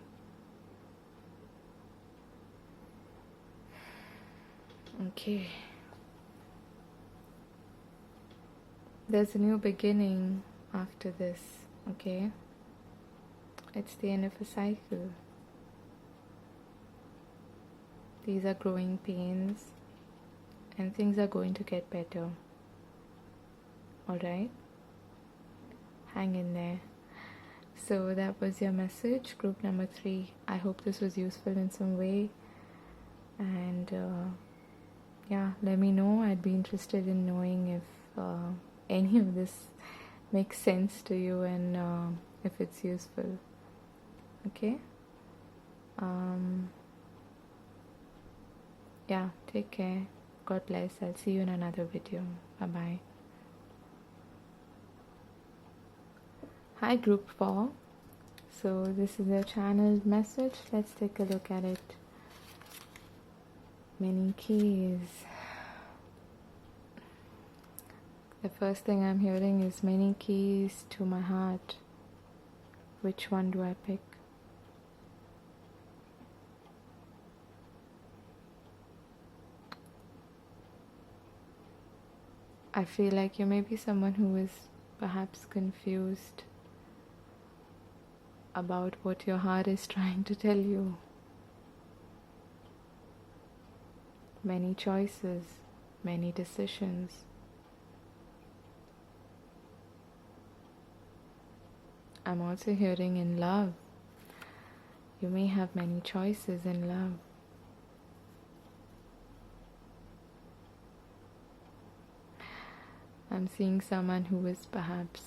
Okay. There's a new beginning after this, okay? It's the end of a cycle. These are growing pains, and things are going to get better. Alright? Hang in there. So that was your message, group number 3. I hope this was useful in some way. And yeah, let me know. I'd be interested in knowing if any of this makes sense to you and if it's useful. Okay. Yeah, take care. God bless. I'll see you in another video. Bye bye. Hi group 4. So this is a channeled message. Let's take a look at it. Many keys. The first thing I'm hearing is many keys to my heart. Which one do I pick? I feel like you may be someone who is perhaps confused about what your heart is trying to tell you. Many choices, many decisions. I'm also hearing in love. You may have many choices in love. I'm seeing someone who is perhaps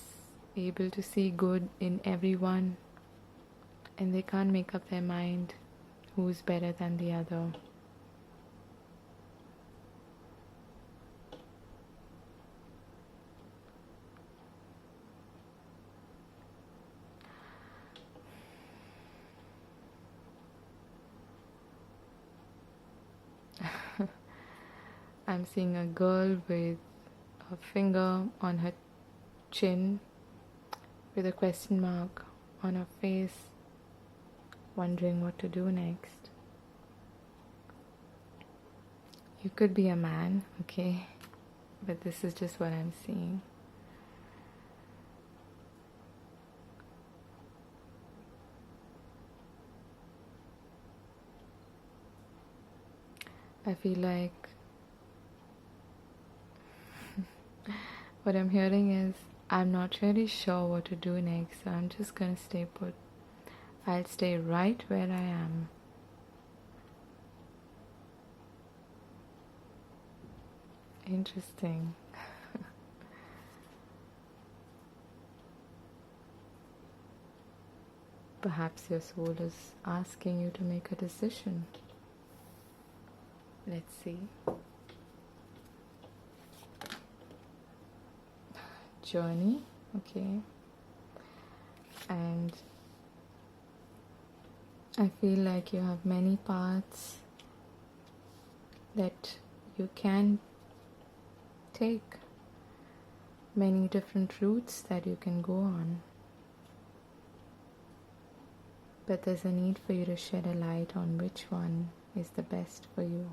able to see good in everyone, and they can't make up their mind who's better than the other. I'm seeing a girl with a finger on her chin with a question mark on her face, wondering what to do next. You could be a man, okay? But this is just what I'm seeing. I feel like what I'm hearing is I'm not really sure what to do next, so I'm just gonna stay put. I'll stay right where I am. Interesting. Perhaps your soul is asking you to make a decision. Let's see. Journey, okay. And I feel like you have many paths that you can take, many different routes that you can go on. But there's a need for you to shed a light on which one is the best for you.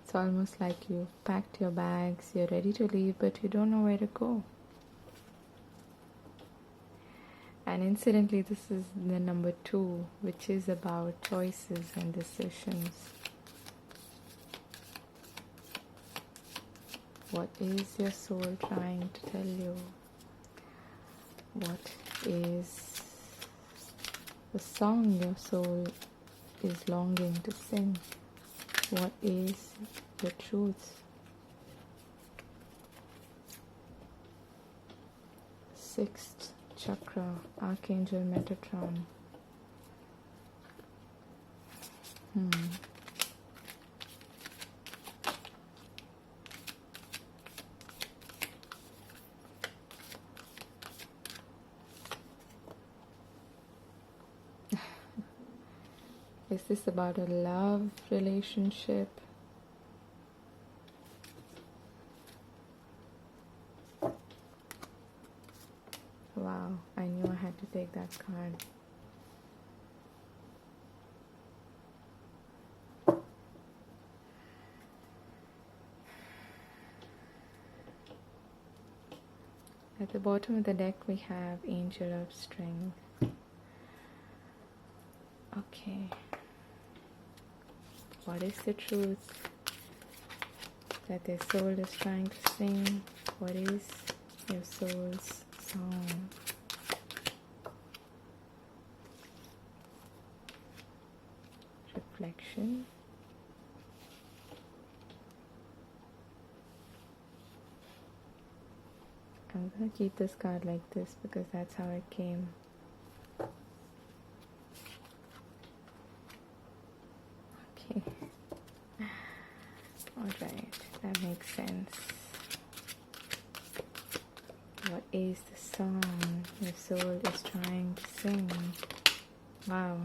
It's almost like you've packed your bags, you're ready to leave, but you don't know where to go. And incidentally, this is the number 2, which is about choices and decisions. What is your soul trying to tell you? What is the song your soul is longing to sing? What is your truth? Sixth chakra, Archangel Metatron. Is this about a love relationship? Wow, I knew I had to take that card. At the bottom of the deck we have Angel of Strength. Okay. What is the truth that their soul is trying to sing? What is your soul's song? Reflection. I'm gonna keep this card like this because that's how it came. Alright, that makes sense. What is the song your soul is trying to sing? Wow,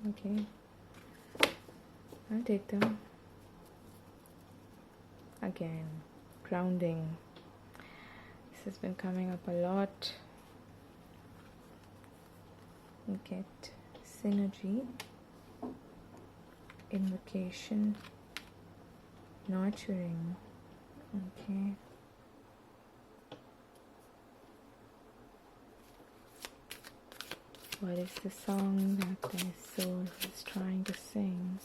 okay. I'll take them. Again, grounding. This has been coming up a lot. You get synergy, invocation, nurturing. Okay. What is the song that their soul is trying to sing?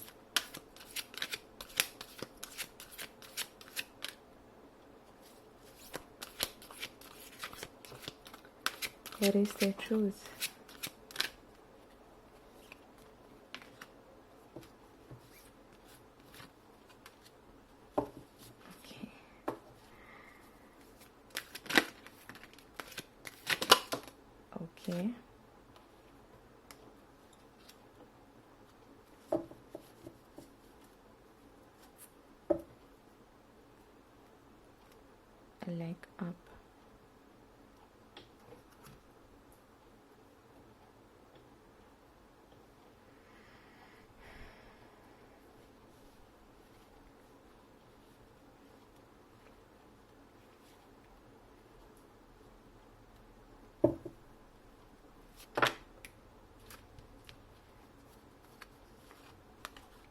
What is their truth? Okay. Okay. A leg up.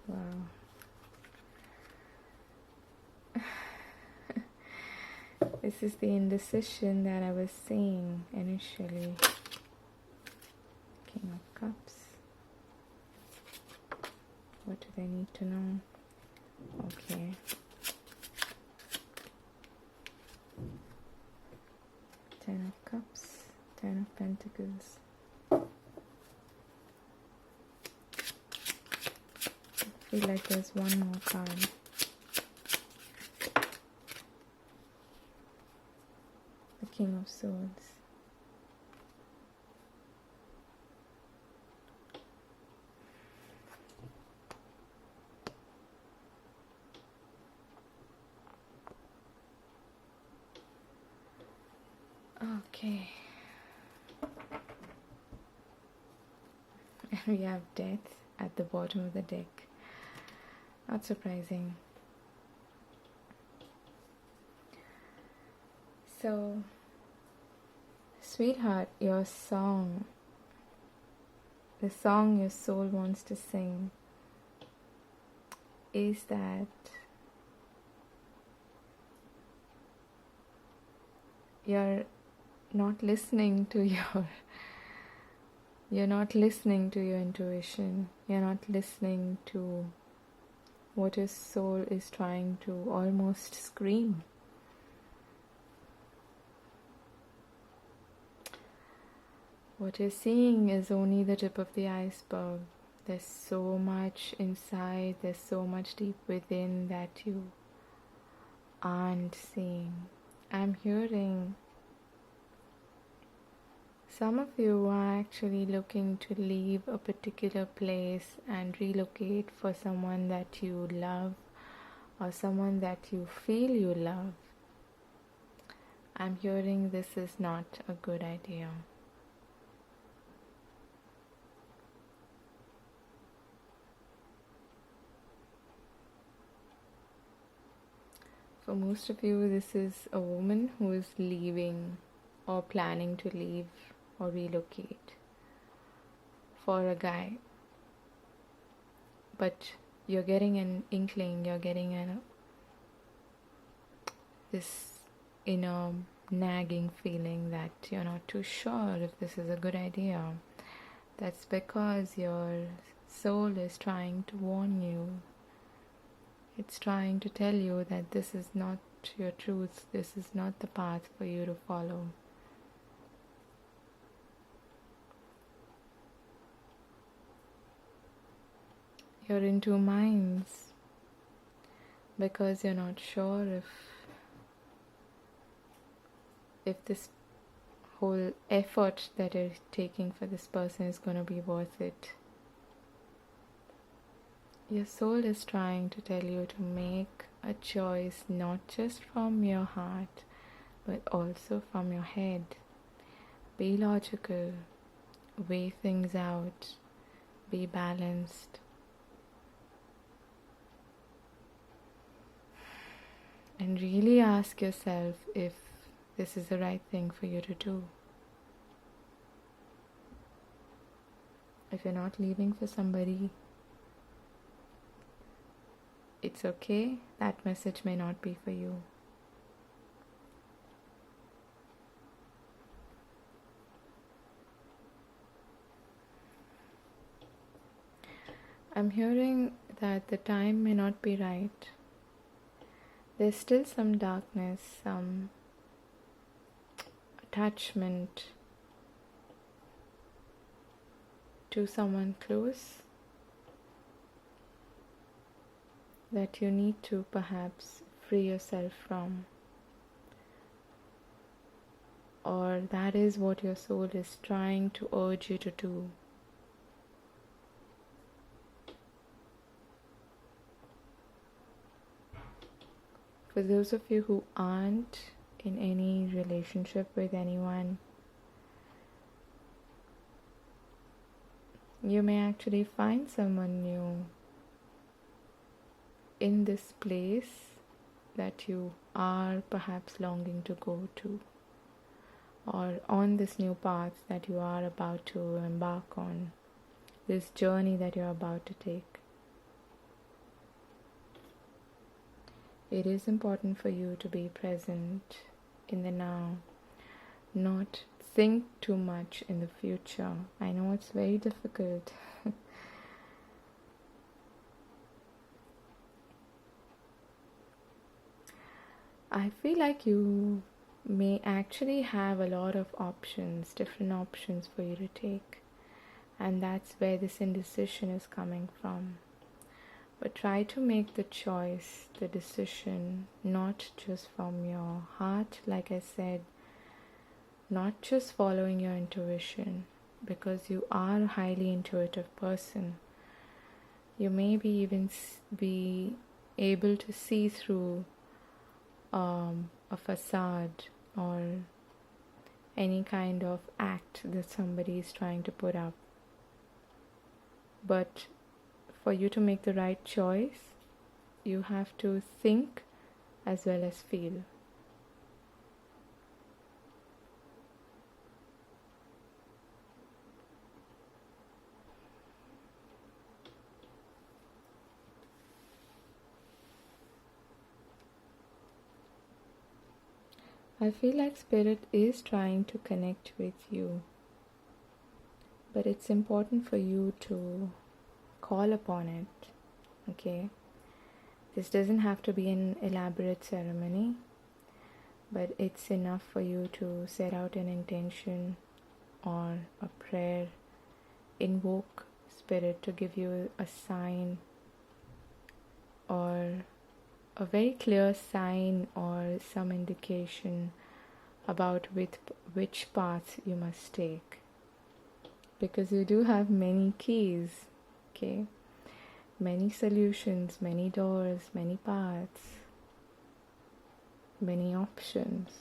Wow. This is the indecision that I was seeing initially. King of Cups. What do they need to know? Okay. Ten of Cups. Ten of Pentacles. I feel like there's one more card. The King of Swords. Okay. And we have death at the bottom of the deck. Not surprising. So, sweetheart, your song, the song your soul wants to sing, is that you're not listening to you're not listening to your intuition. You're not listening to what your soul is trying to almost scream. What you're seeing is only the tip of the iceberg. There's so much inside, there's so much deep within that you aren't seeing. I'm hearing some of you are actually looking to leave a particular place and relocate for someone that you love or someone that you feel you love. I'm hearing this is not a good idea. For most of you, this is a woman who is leaving or planning to leave or relocate for a guy. But you're getting an inkling, you're getting this inner nagging feeling that you're not too sure if this is a good idea. That's because your soul is trying to warn you. It's trying to tell you that this is not your truth, this is not the path for you to follow. You're in two minds because you're not sure if this whole effort that you're taking for this person is going to be worth it. Your soul is trying to tell you to make a choice not just from your heart but also from your head. Be logical, weigh things out, be balanced, and really ask yourself if this is the right thing for you to do. If you're not leaving for somebody, it's okay, that message may not be for you. I'm hearing that the time may not be right. There's still some darkness, some attachment to someone close that you need to perhaps free yourself from. Or that is what your soul is trying to urge you to do. For those of you who aren't in any relationship with anyone, you may actually find someone new in this place that you are perhaps longing to go to, or on this new path that you are about to embark on, this journey that you're about to take. It is important for you to be present in the now, not think too much in the future. I know it's very difficult. I feel like you may actually have a lot of options, different options for you to take, and that's where this indecision is coming from. But try to make the choice, the decision, not just from your heart, like I said, not just following your intuition, because you are a highly intuitive person. You may be even be able to see through a facade or any kind of act that somebody is trying to put up. But for you to make the right choice, you have to think as well as feel. I feel like Spirit is trying to connect with you, but it's important for you to call upon it, okay? This doesn't have to be an elaborate ceremony, but it's enough for you to set out an intention or a prayer, invoke Spirit to give you a sign or a very clear sign or some indication about which path you must take. Because you do have many keys, okay? Many solutions, many doors, many paths, many options.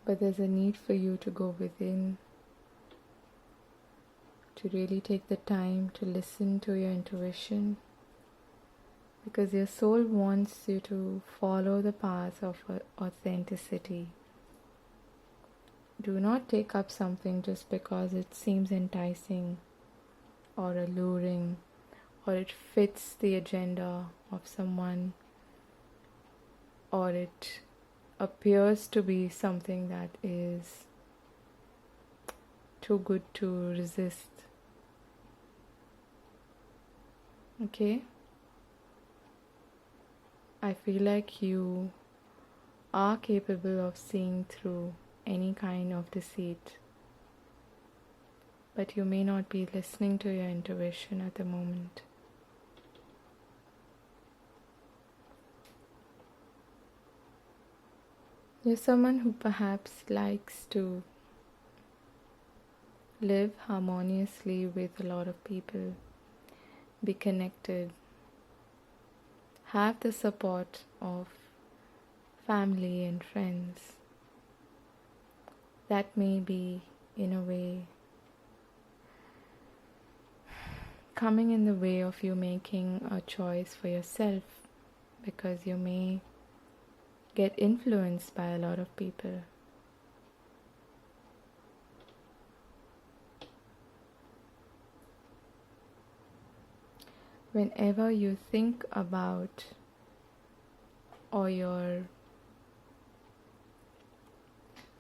But there's a need for you to go within, to really take the time to listen to your intuition, because your soul wants you to follow the path of authenticity. Do not take up something just because it seems enticing or alluring, or it fits the agenda of someone, or it appears to be something that is too good to resist. Okay? I feel like you are capable of seeing through any kind of deceit, but you may not be listening to your intuition at the moment. You're someone who perhaps likes to live harmoniously with a lot of people, be connected, have the support of family and friends. That may be, in a way, coming in the way of you making a choice for yourself, because you may get influenced by a lot of people. Whenever you think about, or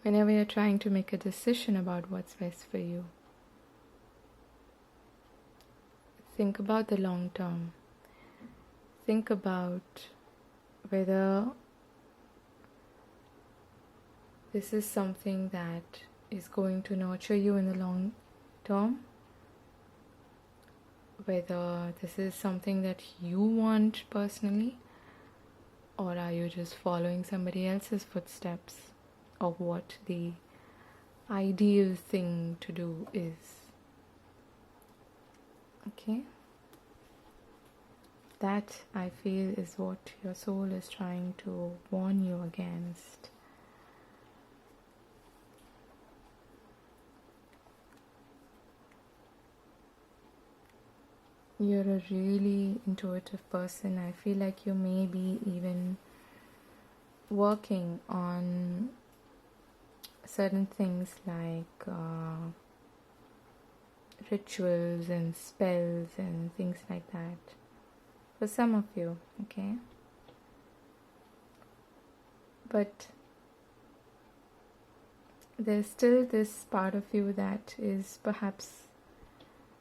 whenever you're trying to make a decision about what's best for you, think about the long term. Think about whether this is something that is going to nurture you in the long term, whether this is something that you want personally, or are you just following somebody else's footsteps of what the ideal thing to do is. Okay? That, I feel, is what your soul is trying to warn you against. You're a really intuitive person. I feel like you may be even working on certain things like rituals and spells and things like that. For some of you, okay? But there's still this part of you that is perhaps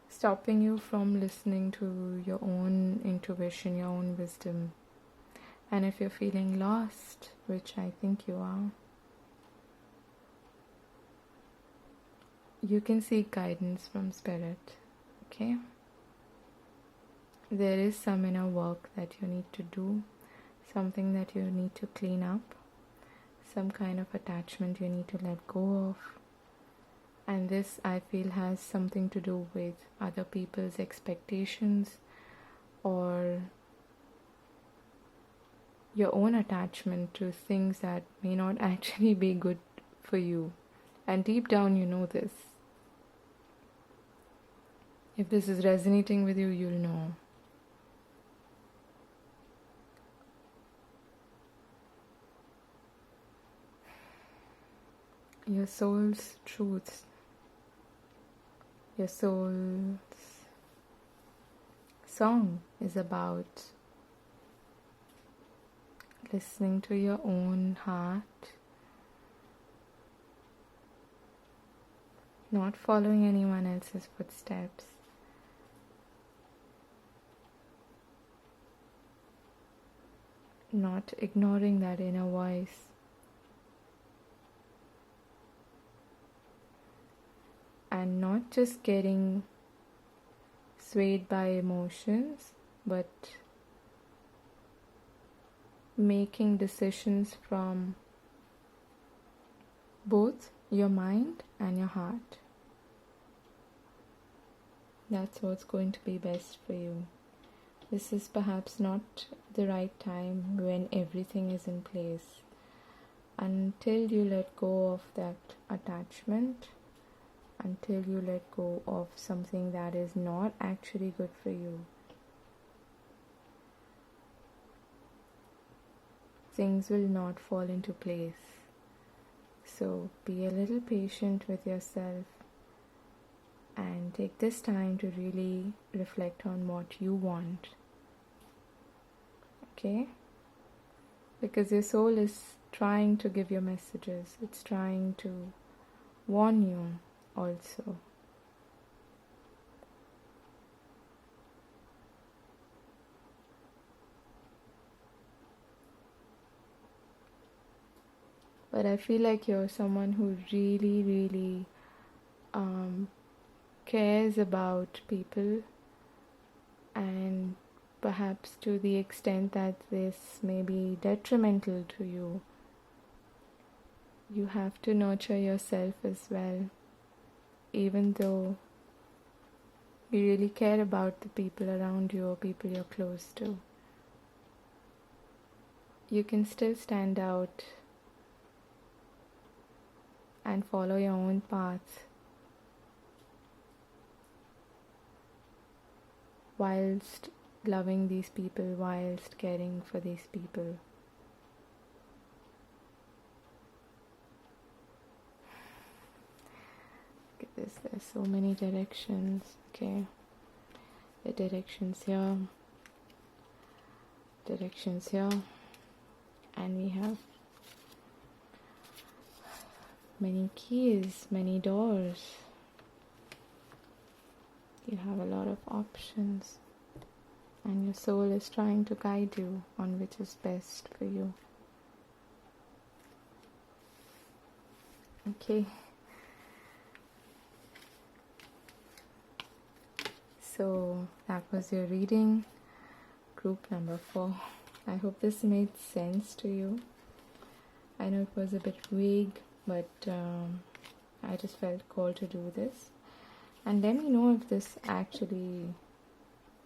stopping you from listening to your own intuition, your own wisdom. And if you're feeling lost, which I think you are, you can seek guidance from Spirit, okay? There is some inner work that you need to do, something that you need to clean up, some kind of attachment you need to let go of. And this, I feel, has something to do with other people's expectations or your own attachment to things that may not actually be good for you. And deep down you know this. If this is resonating with you, you'll know. Your soul's truths, your soul's song is about listening to your own heart, not following anyone else's footsteps, not ignoring that inner voice. And not just getting swayed by emotions, but making decisions from both your mind and your heart. That's what's going to be best for you. This is perhaps not the right time when everything is in place. Until you let go of that attachment, until you let go of something that is not actually good for you, things will not fall into place. So be a little patient with yourself and take this time to really reflect on what you want. Okay? Because your soul is trying to give you messages. It's trying to warn you also. But I feel like you're someone who really cares about people, and perhaps to the extent that this may be detrimental to you, you have to nurture yourself as well. even though you really care about the people around you or people you're close to, you can still stand out and follow your own path whilst loving these people, whilst caring for these people. Look at this, there's so many directions. Okay, the directions here, and we have many keys, many doors. You have a lot of options, and your soul is trying to guide you on which is best for you. Okay, so that was your reading, group number 4. I hope this made sense to you. I know it was a bit vague, but I just felt called to do this. And let me know if this actually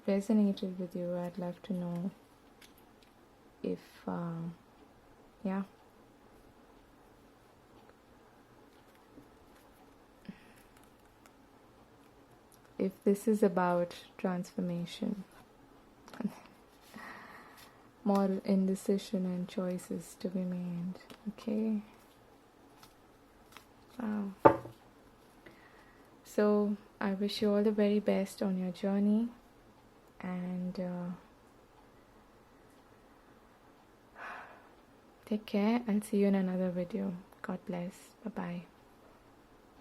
resonated with you. I'd love to know if, yeah. If this is about transformation, moral indecision and choices to be made. Okay. Wow. So I wish you all the very best on your journey, and take care. I'll see you in another video. God bless. Bye bye.